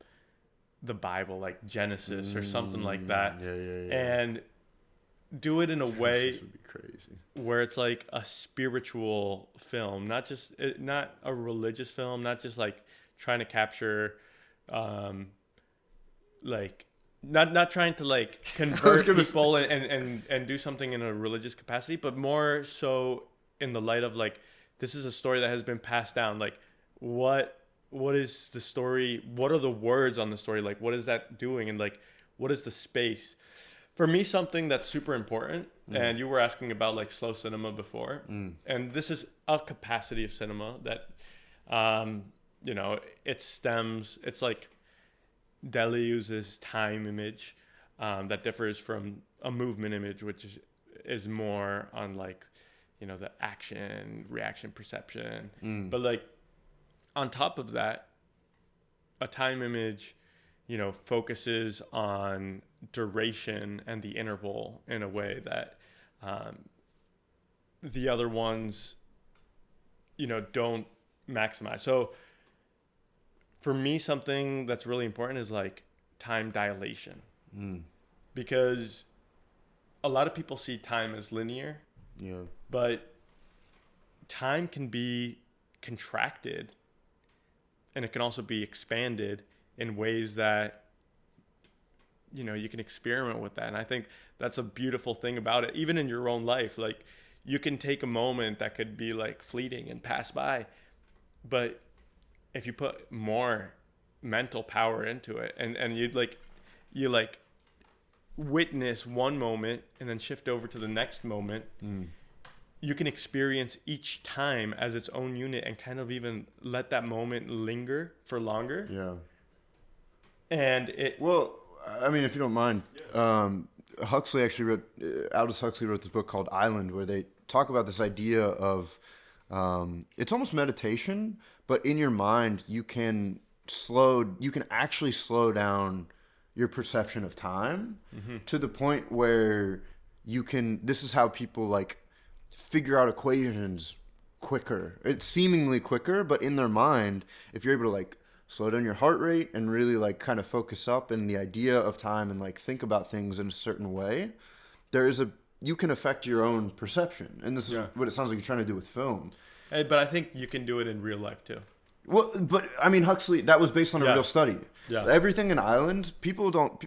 the Bible, like Genesis or something like that. Yeah. And do it in a way would be crazy. where it's like a spiritual film, not a religious film, not just like trying to capture, like not trying to like convert people and do something in a religious capacity, but more so in the light of like, this is a story that has been passed down. Like what is the story? What are the words on the story? Like, what is that doing? And like, what is the space? For me, something that's super important, and you were asking about like slow cinema before, and this is a capacity of cinema that, it's like Deli uses time image that differs from a movement image, which is more on like, the action, reaction, perception. But like on top of that, a time image, focuses on duration and the interval in a way that the other ones, don't maximize. So for me, something that's really important is like time dilation, because a lot of people see time as linear, but time can be contracted and it can also be expanded in ways that, you can experiment with that. And I think that's a beautiful thing about it. Even in your own life, like you can take a moment that could be like fleeting and pass by, but if you put more mental power into it and you witness one moment and then shift over to the next moment, you can experience each time as its own unit and kind of even let that moment linger for longer. Yeah. And I mean, if you don't mind, Huxley actually Aldous Huxley wrote this book called Island, where they talk about this idea of, it's almost meditation, but in your mind, you can actually slow down your perception of time to the point where this is how people like figure out equations quicker. It's seemingly quicker, but in their mind, if you're able to like slow down your heart rate and really like kind of focus up in the idea of time and like think about things in a certain way, you can affect your own perception. And this is what it sounds like you're trying to do with film. But I think you can do it in real life too. Well, but I mean, Huxley, that was based on a Yeah. real study. Yeah. Everything in Island, people don't.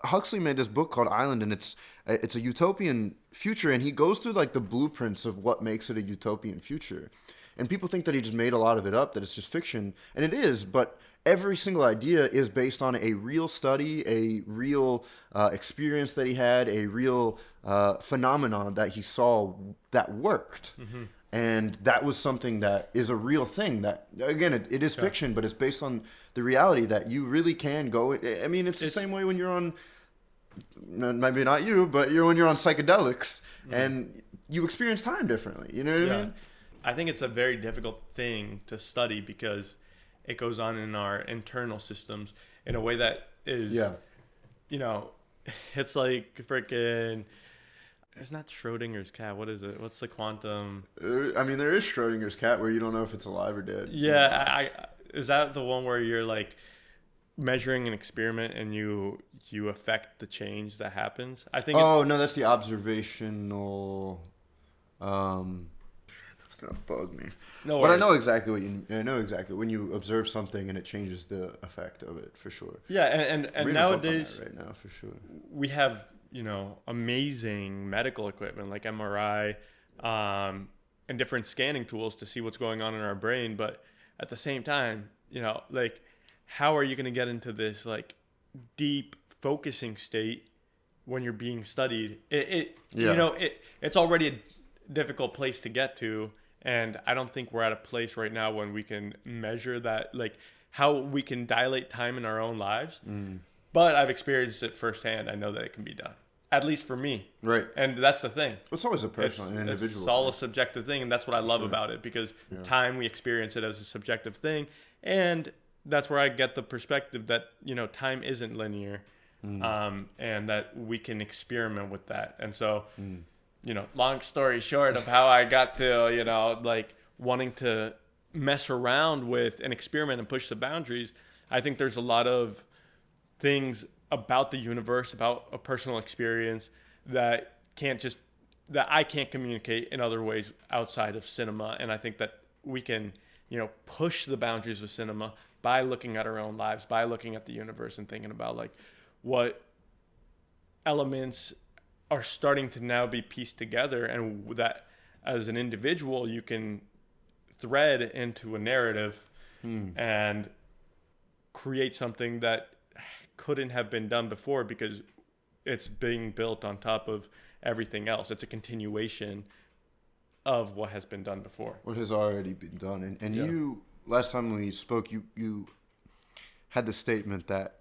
Huxley made this book called Island, and it's a utopian future, and he goes through like the blueprints of what makes it a utopian future. And people think that he just made a lot of it up, that it's just fiction, and it is. But every single idea is based on a real study, a real experience that he had, a real phenomenon that he saw that worked. And that was something that is a real thing that, again, it is fiction, but it's based on the reality that you really can go. I mean, it's the same way when you're on, maybe not you, but when you're on psychedelics and you experience time differently. You know what I mean? I think it's a very difficult thing to study because it goes on in our internal systems in a way that is, you know, it's like freaking. It's not Schrodinger's cat. What is it? What's the quantum? I mean, there is Schrodinger's cat where you don't know if it's alive or dead. Yeah, I is that the one where you're like measuring an experiment and you affect the change that happens? I think. Oh no, that's the observational. That's gonna bug me. No, but I know exactly I know exactly when you observe something and it changes the effect of it for sure. Yeah, and Reading a book on nowadays that right now for sure. we have amazing medical equipment like MRI and different scanning tools to see what's going on in our brain, but at the same time, like how are you going to get into this like deep focusing state when you're being studied? It's already a difficult place to get to, and I don't think we're at a place right now when we can measure that, like how we can dilate time in our own lives. But I've experienced it firsthand. I know that it can be done. At least for me. Right. And that's the thing. It's always a personal and individual. It's all a subjective thing, and that's what I love about it, because time, we experience it as a subjective thing, and that's where I get the perspective that, time isn't linear, and that we can experiment with that. And so, long story short of how I got to, like wanting to mess around with and experiment and push the boundaries, I think there's a lot of things about the universe, about a personal experience that I can't communicate in other ways outside of cinema. And I think that we can, push the boundaries of cinema by looking at our own lives, by looking at the universe and thinking about like what elements are starting to now be pieced together, and that as an individual you can thread into a narrative and create something that couldn't have been done before because it's being built on top of everything else. It's a continuation of what has been done before. What has already been done. And you, last time we spoke, you had the statement that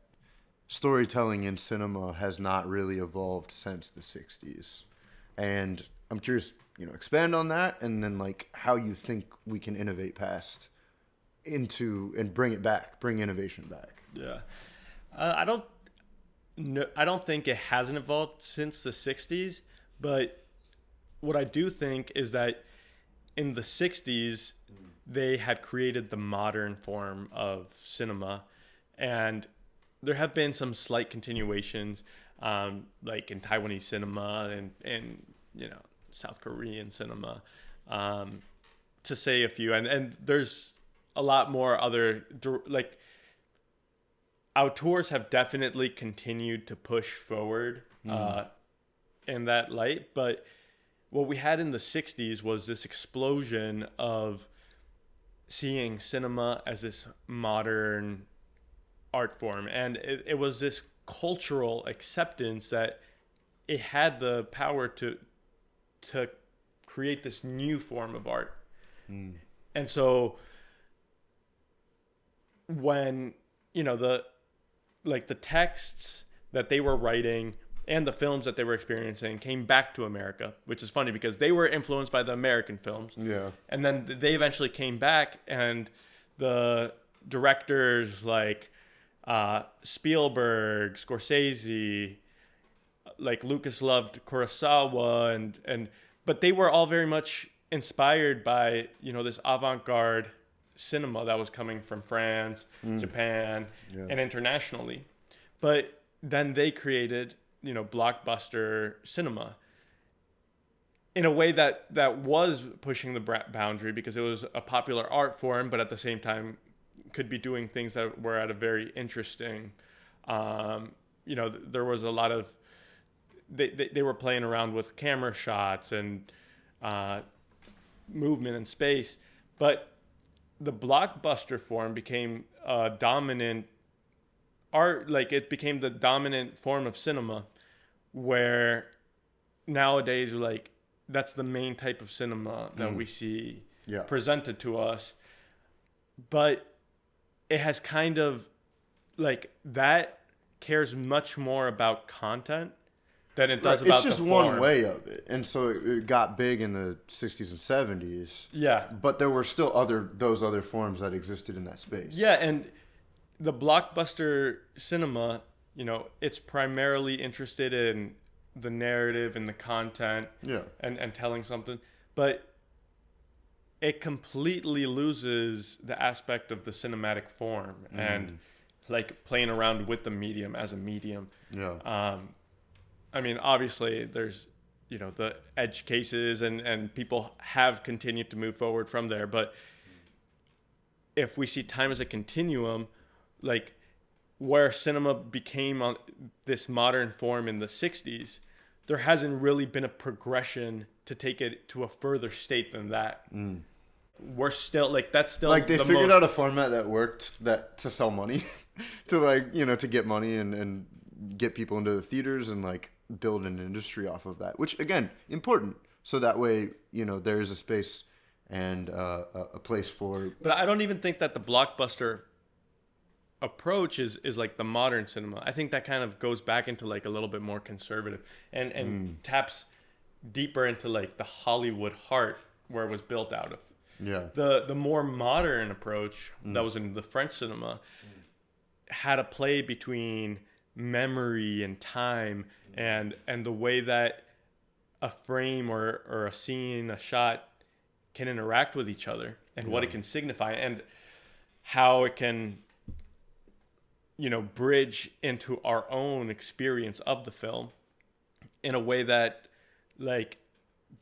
storytelling in cinema has not really evolved since the 60s. And I'm curious, expand on that, and then like how you think we can innovate past into and bring innovation back. Yeah. I don't think it hasn't evolved since the 60s, but what I do think is that in the 60s, they had created the modern form of cinema, and there have been some slight continuations, like in Taiwanese cinema and South Korean cinema, to say a few, and there's a lot more other, like, auteurs have definitely continued to push forward in that light, but what we had in the 60s was this explosion of seeing cinema as this modern art form, and it was this cultural acceptance that it had the power to create this new form of art. And so when the texts that they were writing and the films that they were experiencing came back to America, which is funny because they were influenced by the American films. Yeah. And then they eventually came back, and the directors like Spielberg, Scorsese, like Lucas loved Kurosawa, but they were all very much inspired by, this avant-garde cinema that was coming from France, Japan, and internationally. But then they created, blockbuster cinema. in a way that was pushing the boundary because it was a popular art form, but at the same time could be doing things that were at a very interesting. There was a lot of they were playing around with camera shots and movement and space, but the blockbuster form became a dominant art. Like it became the dominant form of cinema, where nowadays like that's the main type of cinema that we see presented to us. But it has kind of like that cares much more about content than it does about the form. It's just one way of it. And so it got big in the 60s and 70s. Yeah. But there were still those other forms that existed in that space. Yeah, and the blockbuster cinema, it's primarily interested in the narrative and the content and telling something. But it completely loses the aspect of the cinematic form and like playing around with the medium as a medium. Yeah. I mean, obviously there's, the edge cases and people have continued to move forward from there. But if we see time as a continuum, like where cinema became on this modern form in the 60s, there hasn't really been a progression to take it to a further state than that. We're still that's still like they figured out a format that worked to sell money to get money and get people into the theaters and like build an industry off of that, which again, important. So that way, there is a space and a place for. But I don't even think that the blockbuster approach is like the modern cinema. I think that kind of goes back into like a little bit more conservative and taps deeper into like the Hollywood heart where it was built out of. Yeah. The more modern approach that was in the French cinema had a play between memory and time and the way that a frame or a scene, a shot can interact with each other and what it can signify and how it can bridge into our own experience of the film in a way that like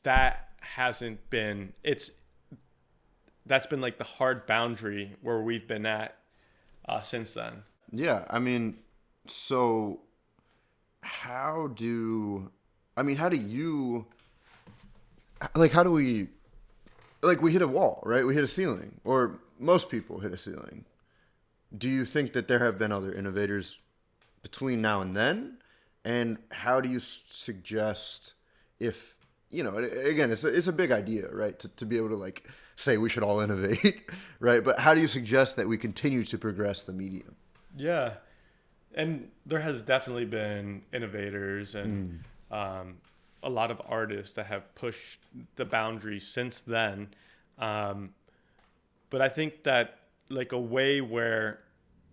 that hasn't been that's been like the hard boundary where we've been at since then. Yeah, I mean, so how do you how do we we hit a wall, right? We hit a ceiling, or most people hit a ceiling. Do you think that there have been other innovators between now and then? And how do you suggest if, again, it's a big idea, right? To be able to like say we should all innovate, right? But how do you suggest that we continue to progress the medium? Yeah. And there has definitely been innovators and a lot of artists that have pushed the boundaries since then. But I think that like a way where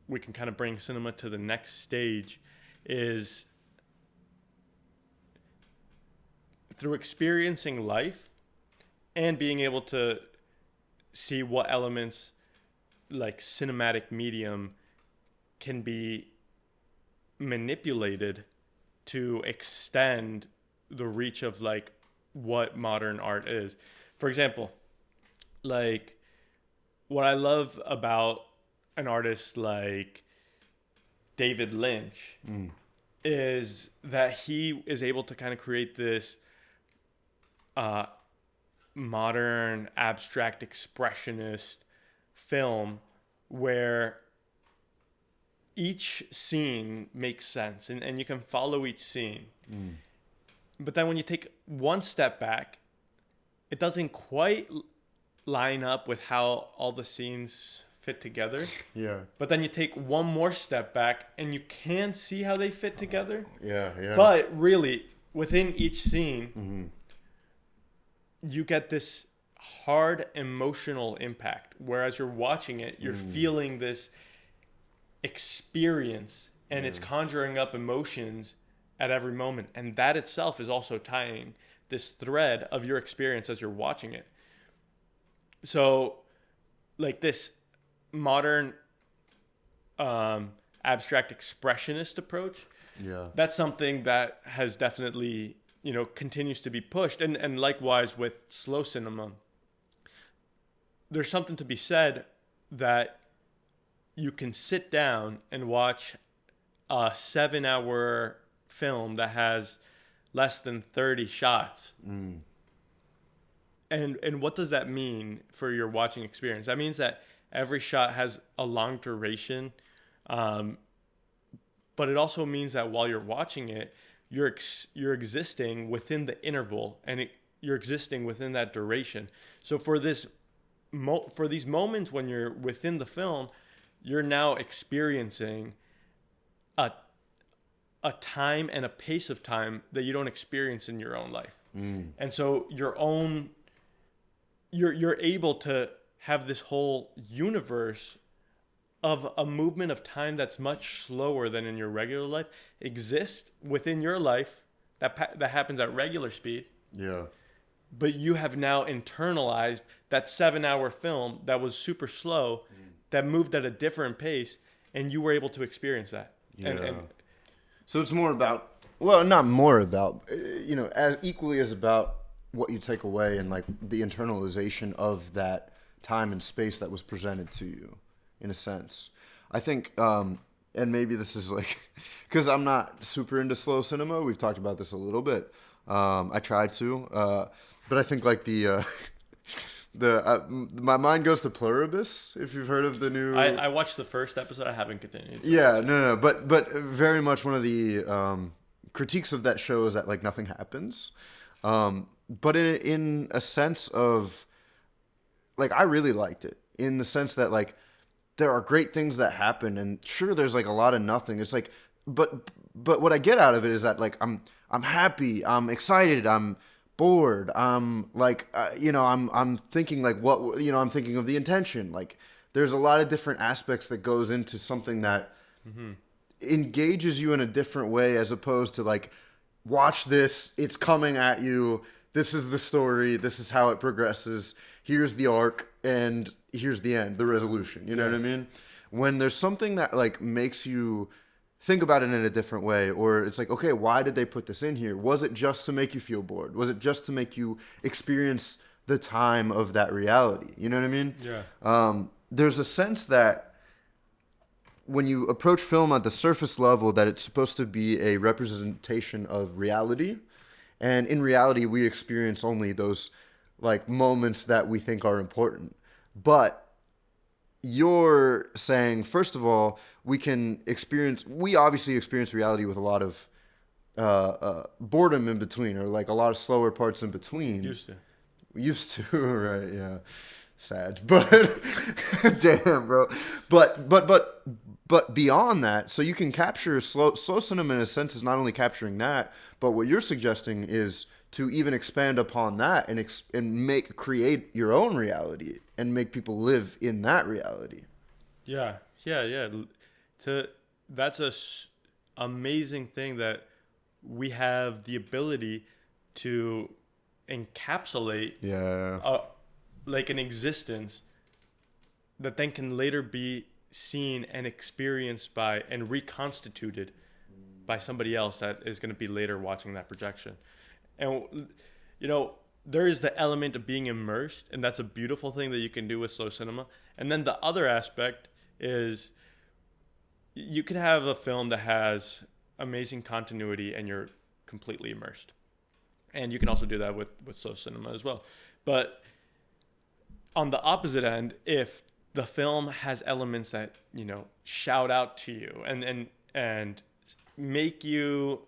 we can kind of bring cinema to the next stage is through experiencing life and being able to see what elements like cinematic medium can be manipulated to extend the reach of like what modern art is. For example, like what I love about an artist like David Lynch is that he is able to kind of create this modern abstract expressionist film where each scene makes sense and you can follow each scene. But then when you take one step back, it doesn't quite line up with how all the scenes fit together. Yeah. But then you take one more step back and you can see how they fit together. Yeah. But really, within each scene, you get this hard emotional impact. Whereas you're watching it, you're feeling this experience and it's conjuring up emotions at every moment. And that itself is also tying this thread of your experience as you're watching it. So like this modern abstract expressionist approach, that's something that has definitely continues to be pushed. And likewise with slow cinema, there's something to be said that you can sit down and watch a 7-hour film that has less than 30 shots. And what does that mean for your watching experience? That means that every shot has a long duration, but it also means that while you're watching it, you're existing within the interval, and you're existing within that duration. So for these moments when you're within the film, you're now experiencing a time and a pace of time that you don't experience in your own life. And so you're able to have this whole universe of a movement of time that's much slower than in your regular life exist within your life that happens at regular speed. Yeah. But you have now internalized that 7-hour film that was super slow, that moved at a different pace, and you were able to experience that. Yeah. So it's more about, well, not more about, as equally as about what you take away and like the internalization of that time and space that was presented to you, in a sense. I think, and maybe this is like, because I'm not super into slow cinema. We've talked about this a little bit. I tried to, but I think like my mind goes to Pluribus, if you've heard of the new. I watched the first episode. I haven't continued. Yeah, no, but very much one of the critiques of that show is that like nothing happens. But in a sense of, like, I really liked it in the sense that like there are great things that happen, and sure, there's like a lot of nothing. It's like, but what I get out of it is that like I'm happy, I'm excited, I'm bored, I'm like I'm thinking like what I'm thinking of the intention. Like there's a lot of different aspects that goes into something that engages you in a different way, as opposed to like, watch this, it's coming at you, this is the story, this is how it progresses, here's the arc, and here's the end, the resolution. You know what I mean? When there's something that like makes you think about it in a different way, or it's like, okay, why did they put this in here? Was it just to make you feel bored? Was it just to make you experience the time of that reality? You know what I mean? Yeah. There's a sense that when you approach film at the surface level, that it's supposed to be a representation of reality. And in reality, we experience only those like moments that we think are important. But you're saying, first of all, we obviously experience reality with a lot of boredom in between, or like a lot of slower parts in between. Used to, right? Yeah. Sad, but damn, bro. But beyond that, so you can capture slow cinema in a sense is not only capturing that, but what you're suggesting is to even expand upon that and create your own reality and make people live in that reality. Yeah. That's a amazing thing that we have the ability to encapsulate. Yeah. Like an existence that then can later be seen and experienced by and reconstituted by somebody else that is going to be later watching that projection. And there is the element of being immersed, and that's a beautiful thing that you can do with slow cinema. And then the other aspect is you could have a film that has amazing continuity and you're completely immersed. And you can also do that with slow cinema as well. But on the opposite end, if the film has elements that shout out to you and make you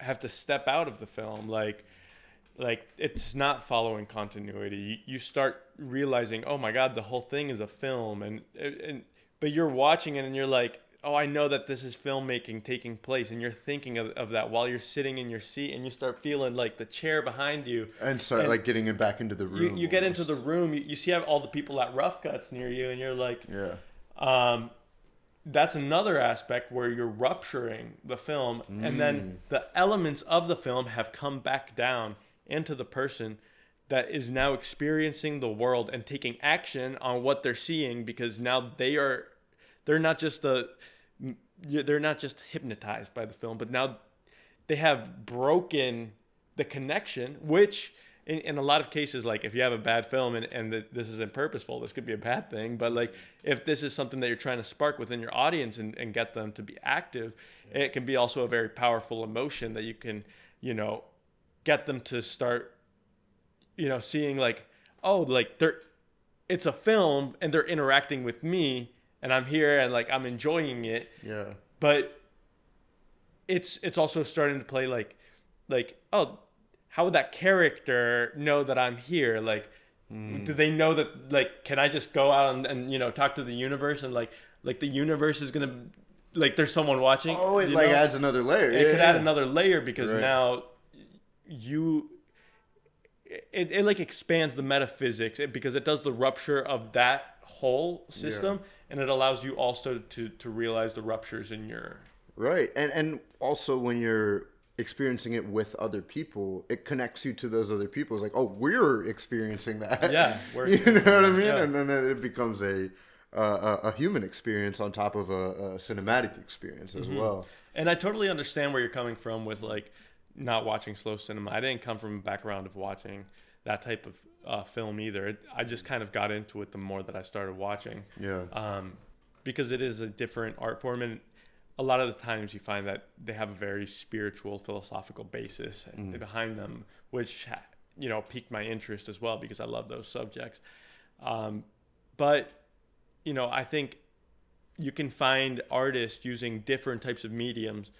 have to step out of the film, like it's not following continuity, you start realizing, oh my God, the whole thing is a film, but you're watching it and you're like, oh, I know that this is filmmaking taking place, and you're thinking of that while you're sitting in your seat, and you start feeling like the chair behind you, and start like getting it back into the room. You get into the room, you see all the people at rough cuts near you, and you're like, that's another aspect where you're rupturing the film, and then the elements of the film have come back down into the person that is now experiencing the world and taking action on what they're seeing, because now they're not just hypnotized by the film, but now they have broken the connection, which in a lot of cases, like if you have a bad film and this isn't purposeful, this could be a bad thing. But like if this is something that you're trying to spark within your audience and get them to be active, it can be also a very powerful emotion that you can, get them to start, seeing like, oh, like it's a film and they're interacting with me and I'm here and like I'm enjoying it. Yeah. But it's also starting to play like, oh, how would that character know that I'm here? Like, do they know that, like, can I just go out and talk to the universe and like the universe is going to, like, there's someone watching. Oh, it like adds another layer. It could add another layer because right. now it like expands the metaphysics because it does the rupture of that whole system and it allows you also to realize the ruptures in your. Right. And also when you're experiencing it with other people, it connects you to those other people. It's like, oh, we're experiencing that. Yeah. You know what I mean? Yeah. And then it becomes a human experience on top of a cinematic experience as well. And I totally understand where you're coming from with like not watching slow cinema. I didn't come from a background of watching that type of film either. I just kind of got into it the more that I started watching. Yeah. Because it is a different art form, and a lot of the times you find that they have a very spiritual, philosophical basis behind them, which piqued my interest as well because I love those subjects. But I think you can find artists using different types of mediums,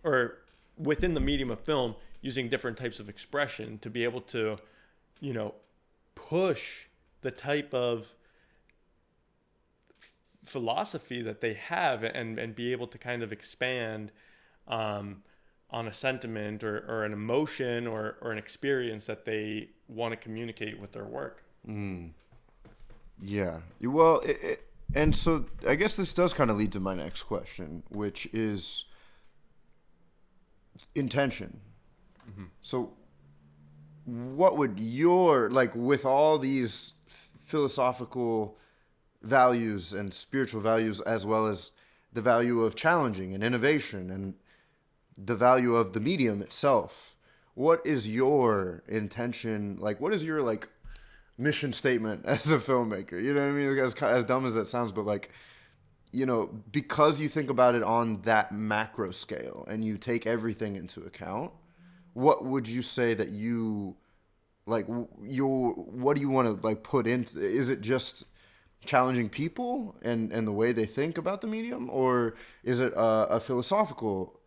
or within the medium of film, using different types of expression to be able to, push the type of philosophy that they have and be able to kind of expand on a sentiment or an emotion or an experience that they want to communicate with their work. Yeah. Well, and so I guess this does kind of lead to my next question, which is intention. So what would your, like, with all these philosophical values and spiritual values, as well as the value of challenging and innovation and the value of the medium itself, what is your intention? Like, what is your, like, mission statement as a filmmaker? You know what I mean? As dumb as that sounds, but like, because you think about it on that macro scale and you take everything into account, what would you say that you, like, what do you want to, like, put into? Is it just challenging people and the way they think about the medium, or is it a philosophical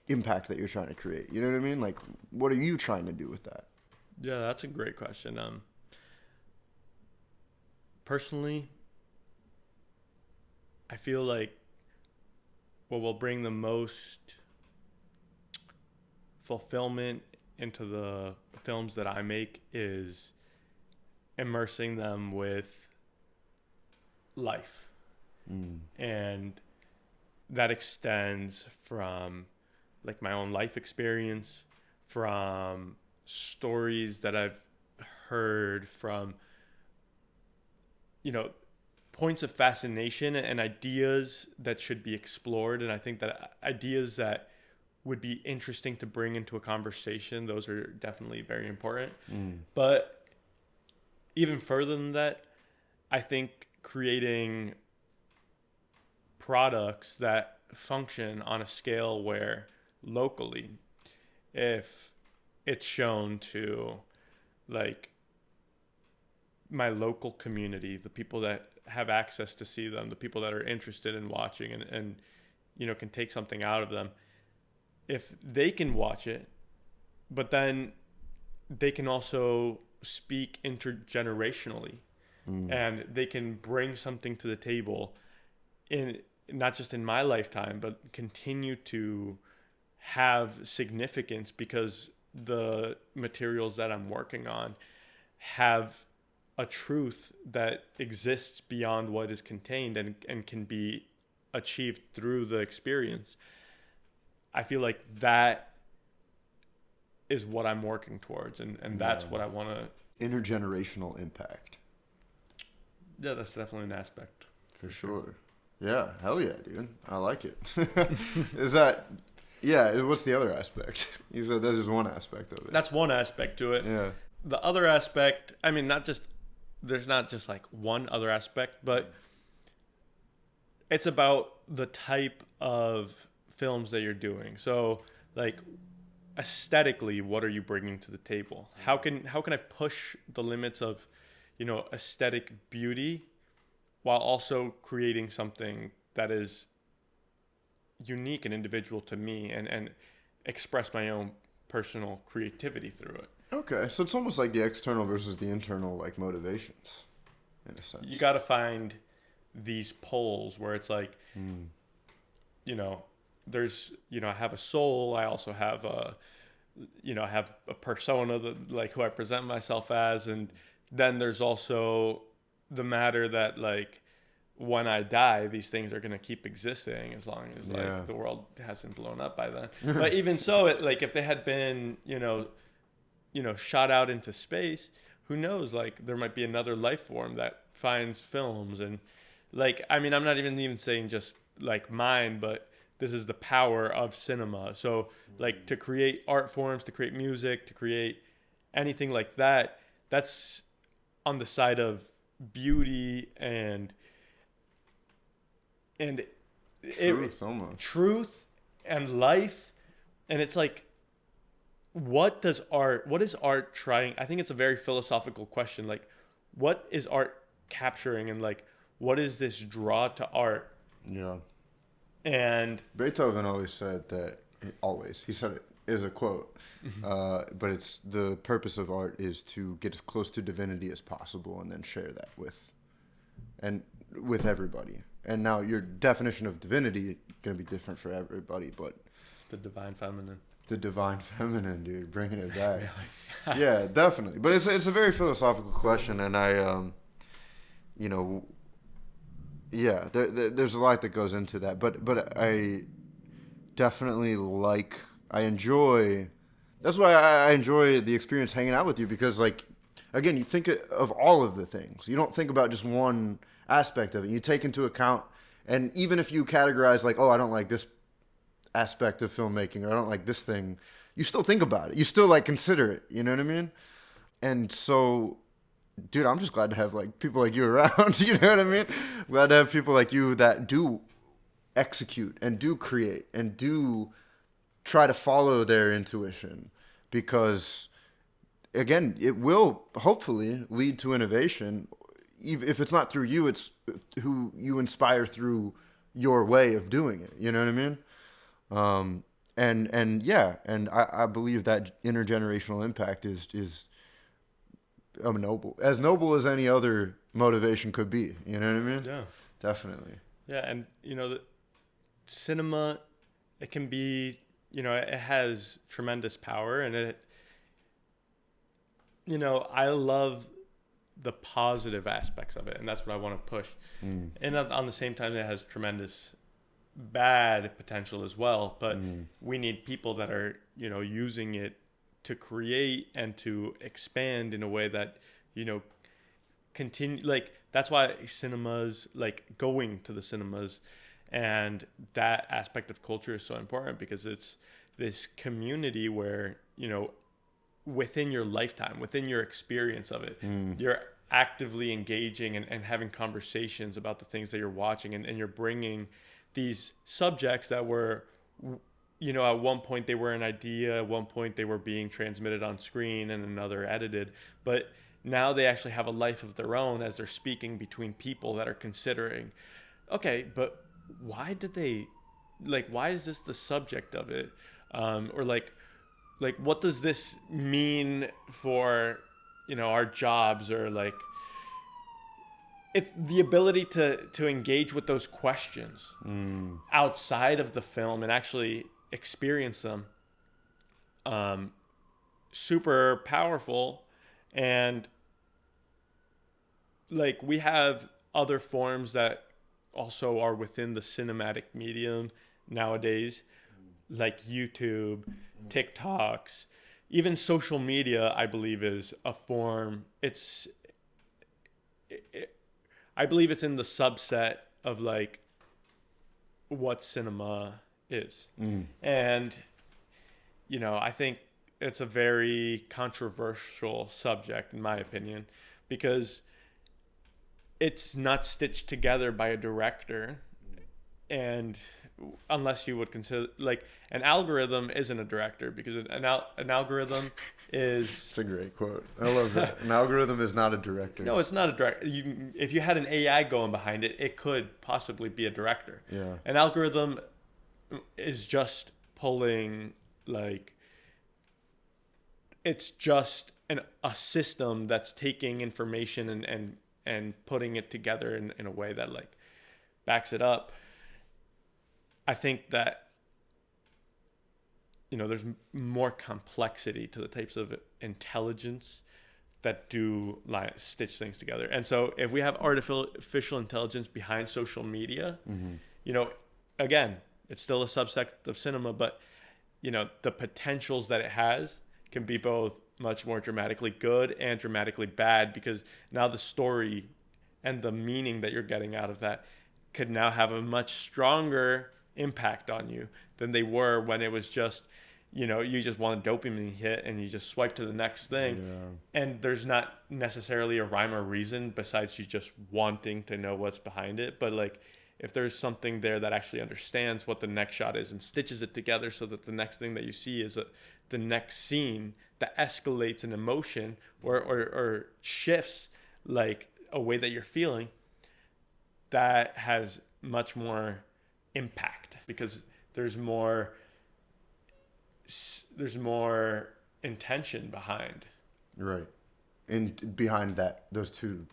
impact that you're trying to create? You know what I mean? Like, what are you trying to do with that? Yeah, that's a great question. Personally, I feel like what will bring the most fulfillment into the films that I make is immersing them with life. And that extends from like my own life experience, from stories that I've heard, from points of fascination and ideas that should be explored. And I think that ideas that would be interesting to bring into a conversation, those are definitely very important. But even further than that, I think creating products that function on a scale where locally, if it's shown to like my local community, the people that have access to see them, the people that are interested in watching and can take something out of them, if they can watch it, but then they can also speak intergenerationally and they can bring something to the table in not just in my lifetime, but continue to have significance because the materials that I'm working on have a truth that exists beyond what is contained and can be achieved through the experience. I feel like that is what I'm working towards, and that's what I want to. Intergenerational impact. Yeah, that's definitely an aspect. For sure. Yeah, hell yeah, dude. I like it. Is that Yeah, what's the other aspect? You said that's just one aspect of it. That's one aspect to it. Yeah. The other aspect, I mean, there's not just like one other aspect, but it's about the type of films that you're doing. So, like, aesthetically, what are you bringing to the table? How can I push the limits of, aesthetic beauty while also creating something that is unique and individual to me, and express my own personal creativity through it. Okay, so it's almost like the external versus the internal, like, motivations, in a sense. You got to find these poles where it's like, there's, I have a soul. I also have I have a persona that, like, who I present myself as. And then there's also the matter that, like, when I die, these things are going to keep existing as long as, like, the world hasn't blown up by then. But even so, like, if they had been, shot out into space, who knows? Like, there might be another life form that finds films. And, like, I mean, I'm not even saying just, like, mine, but this is the power of cinema. So, like, to create art forms, to create music, to create anything like that, that's on the side of beauty and truth and life. And it's like, what is art trying? I think it's a very philosophical question. Like, what is art capturing, and, like, what is this draw to art? Yeah. And Beethoven always said that, he said it is a quote, but it's the purpose of art is to get as close to divinity as possible and then share that with everybody. And now your definition of divinity is going to be different for everybody, but the divine feminine. The divine feminine, dude, bringing it back. Really? Yeah, definitely. But it's a very philosophical question, and I, there's a lot that goes into that. But I definitely enjoy. That's why I enjoy the experience hanging out with you, because, like, again, you think of all of the things. You don't think about just one aspect of it. You take into account, and even if you categorize, like, oh, I don't like this aspect of filmmaking, or I don't like this thing, you still think about it. You still, like, consider it. You know what I mean? And so, dude, I'm just glad to have, like, people like you around. You know what I mean? Glad to have people like you that do execute and do create and do try to follow their intuition, because, again, it will hopefully lead to innovation. If it's not through you, it's who you inspire through your way of doing it. You know what I mean? And I believe that intergenerational impact is noble as any other motivation could be. You know what I mean? Yeah, definitely. Yeah, and the cinema, it can be, it has tremendous power, and it, I love the positive aspects of it, and that's what I want to push. And on the same time, it has tremendous bad potential as well, but we need people that are using it to create and to expand in a way that continue. Like, that's why cinemas, like, going to the cinemas and that aspect of culture is so important, because it's this community where within your lifetime, within your experience of it, you're actively engaging and having conversations about the things that you're watching, and you're bringing these subjects that were, at one point they were an idea, at one point they were being transmitted on screen and another edited, but now they actually have a life of their own as they're speaking between people that are considering, okay, but why is this the subject of it? Or like what does this mean for, our jobs, or, like, it's the ability to engage with those questions outside of the film and actually experience them. Super powerful. And, like, we have other forms that also are within the cinematic medium nowadays, like YouTube, TikToks, even social media. I believe is a form. I believe it's in the subset of, like, what cinema is. Mm. And, I think it's a very controversial subject, in my opinion, because it's not stitched together by a director. And unless you would consider, like, an algorithm isn't a director, because an algorithm is... It's a great quote. I love that. An algorithm is not a director. No, it's not a director. If you had an AI going behind it, it could possibly be a director. Yeah. An algorithm is just pulling, like, it's just a system that's taking information and putting it together in a way that, like, backs it up. I think that, there's more complexity to the types of intelligence that do, like, stitch things together. And so if we have artificial intelligence behind social media, again, it's still a subsect of cinema, but, the potentials that it has can be both much more dramatically good and dramatically bad, because now the story and the meaning that you're getting out of that could now have a much stronger impact on you than they were when it was just, you just want a dopamine hit and you just swipe to the next thing. Yeah. And there's not necessarily a rhyme or reason besides you just wanting to know what's behind it. But, like, if there's something there that actually understands what the next shot is and stitches it together so that the next thing that you see is the next scene that escalates an emotion or shifts, like, a way that you're feeling, that has much more impact, because there's more intention behind. Right. And behind that, those two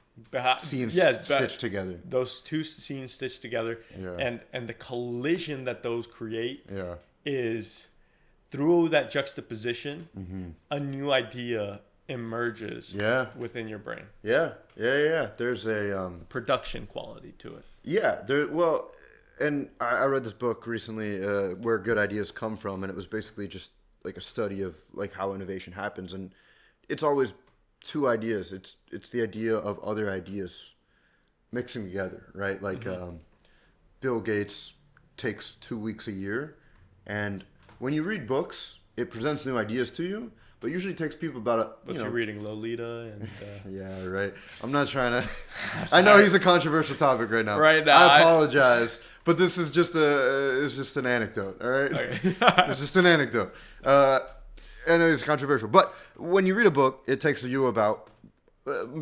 scenes Yes, stitched together. Those two scenes stitched together, Yeah. and the collision that those create Yeah. is, through that juxtaposition, Mm-hmm. a new idea emerges within your brain. Yeah. There's a Production quality to it. Yeah, and I read this book recently, Where Good Ideas Come From, and it was basically just like a study of, like, how innovation happens, and it's always two ideas. It's the idea of other ideas mixing together, right? Like, Bill Gates takes 2 weeks a year, and when you read books, it presents new ideas to you, but usually takes people about You're reading Lolita and Yeah, right. I'm not trying to... I know he's a controversial topic right now. Right now, I apologize, but this is just it's just an anecdote, all right? Okay. It's just an anecdote. I know it's controversial, but when you read a book, it takes you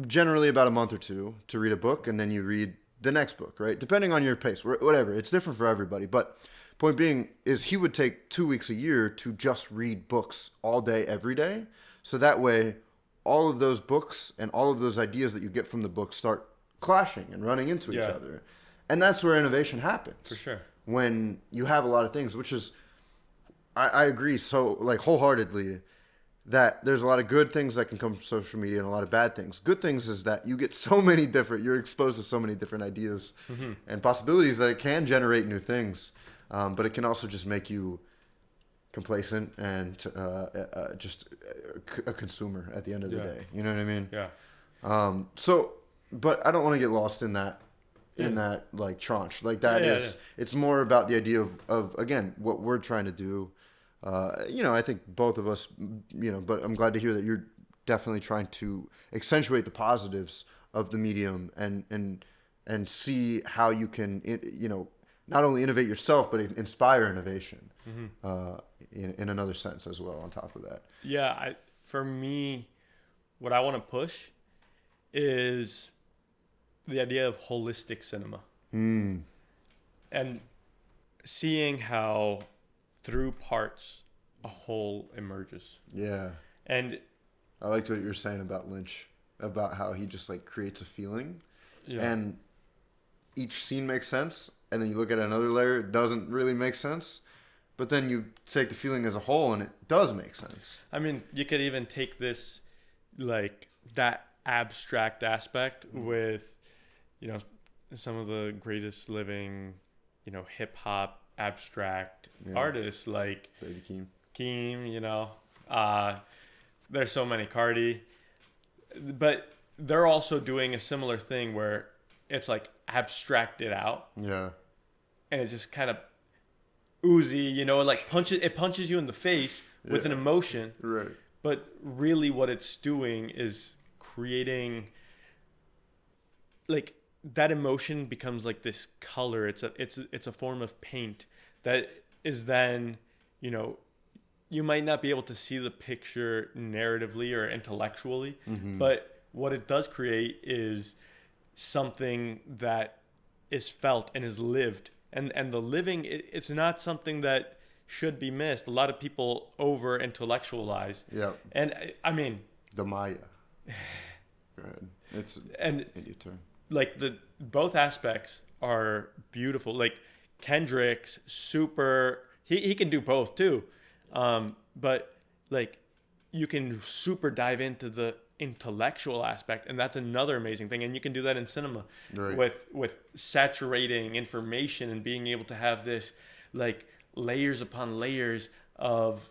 generally about a month or two to read a book, and then you read the next book, right? Depending on your pace, whatever. It's different for everybody, but point being is he would take 2 weeks a year to just read books all day, every day. So that way, all of those books and all of those ideas that you get from the book start clashing and running into each other. And that's where innovation happens. For sure. When you have a lot of things, which is, I agree so, like, wholeheartedly, that there's a lot of good things that can come from social media and a lot of bad things. Good things is that you get you're exposed to so many different ideas and possibilities that it can generate new things. But it can also just make you complacent and just a consumer at the end of the day. You know what I mean? Yeah. But I don't want to get lost in that, like, tranche. Like, that it's more about the idea of again, what we're trying to do. I think both of us, but I'm glad to hear that you're definitely trying to accentuate the positives of the medium and see how you can, not only innovate yourself, but inspire innovation in another sense as well on top of that. Yeah, for me, what I want to push is the idea of holistic cinema. And seeing how through parts a whole emerges. Yeah. And I liked what you were saying about Lynch, about how he just, like, creates a feeling. Yeah. And each scene makes sense, and then you look at another layer, it doesn't really make sense. But then you take the feeling as a whole, and it does make sense. I mean, you could even take this, like, that abstract aspect with, some of the greatest living, hip hop abstract artists, like Baby Keem, there's so many, Cardi, but they're also doing a similar thing where it's, like, abstracted out. Yeah. And it just kind of oozy, you know, like punches you in the face with an emotion. Right. But really what it's doing is creating, like, that emotion becomes like this color. It's a form of paint that is then, you know, you might not be able to see the picture narratively or intellectually, but what it does create is something that is felt and is lived. And the living, it's not something that should be missed. A lot of people over intellectualize. Yeah. And I mean, The Maya. Go ahead. It's and your turn. like both aspects are beautiful. Like Kendrick's super, he can do both too. But like you can super dive into the intellectual aspect, and that's another amazing thing. And you can do that in cinema, Right. with saturating information and being able to have this like layers upon layers of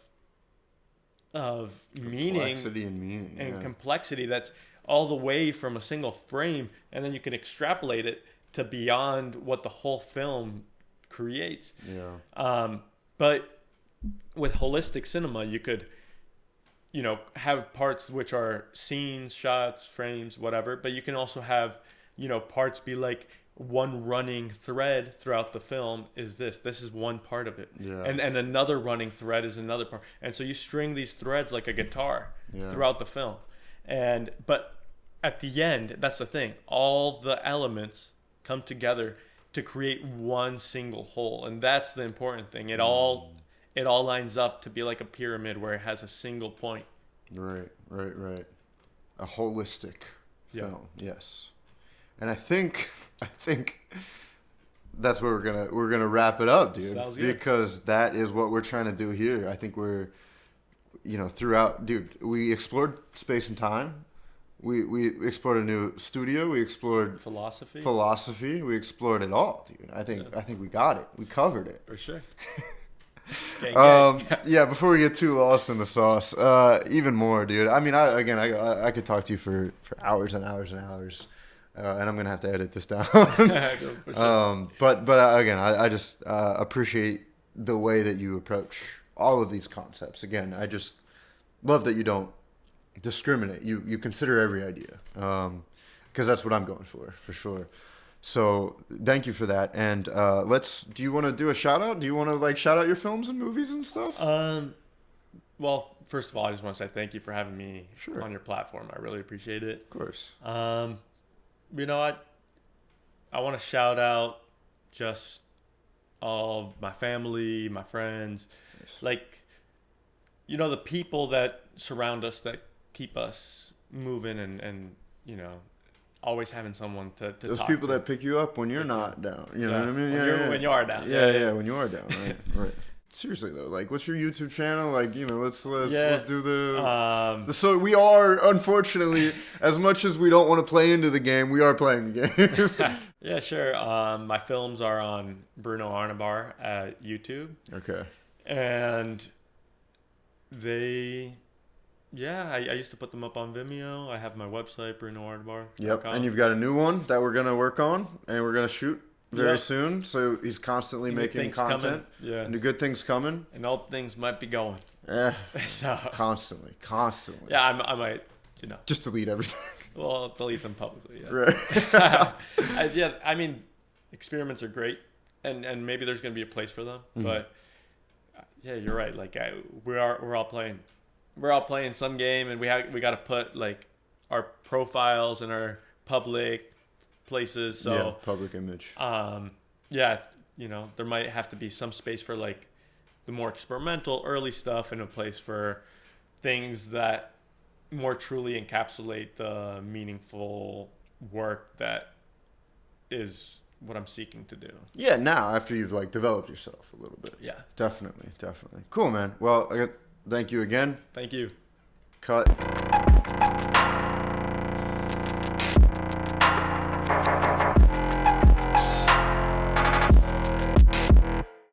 meaning, Complexity and meaning. and complexity that's all the way from a single frame, and then you can extrapolate it to beyond what the whole film creates. Yeah. But with holistic cinema, you could, you know, have parts which are scenes, shots, frames, whatever, but you can also have, you know, parts be like one running thread throughout the film is this is one part of it. Yeah. And another running thread is another part. And so you string these threads like a guitar throughout the film. But at the end, that's the thing. All the elements come together to create one single whole, and that's the important thing. It all lines up to be like a pyramid where it has a single point. Right. A holistic film. Yes. And I think that's where we're gonna wrap it up, dude. Sounds good. Because that is what we're trying to do here. I think we're, you know, throughout, dude. We explored space and time. We explored a new studio. We explored philosophy. We explored it all, dude. I think we got it. We covered it. For sure. Gang. Yeah. Before we get too lost in the sauce, even more, dude. I mean, I could talk to you for hours and hours and hours. And I'm gonna have to edit this down. For sure. But again, I just appreciate the way that you approach all of these concepts. Again, I just love that you don't discriminate. You consider every idea, because that's what I'm going for sure. So thank you for that. And do you want to do a shout out? Do you want to like shout out your films and movies and stuff? Well, first of all, I just want to say thank you for having me Sure. on your platform. I really appreciate it. Of course. You know what? I want to shout out just all my family, my friends, like, you know, the people that surround us that keep us moving and you know, always having someone to Those talk people to. that pick you up when you're not down. You know what I mean? When you are down. Yeah, when you are down, right? Right. Seriously though, like, what's your YouTube channel? Like, you know, let's do so we are, unfortunately, as much as we don't want to play into the game, we are playing the game. Yeah, sure. My films are on Bruno Arnabar at YouTube. Okay. And I used to put them up on Vimeo. I have my website, BrunoArnabar.com. Yep. And you've got a new one that we're gonna work on and we're gonna shoot very soon. So he's constantly making content. Coming. Yeah. And the good things coming. And old things might be going. Yeah. So Constantly. yeah, I might, you know. Just delete everything. Well, delete them publicly. Yeah. Right. I mean, experiments are great, and maybe there's gonna be a place for them. Mm-hmm. But yeah, you're right. Like we're all playing some game, and we got to put like our profiles and our public places. So yeah, public image. Yeah, you know, there might have to be some space for like the more experimental early stuff, and a place for things that more truly encapsulate the meaningful work that is what I'm seeking to do. Yeah, now after you've like developed yourself a little bit. Yeah. Definitely. Cool, man. Well, thank you again. Thank you. Cut.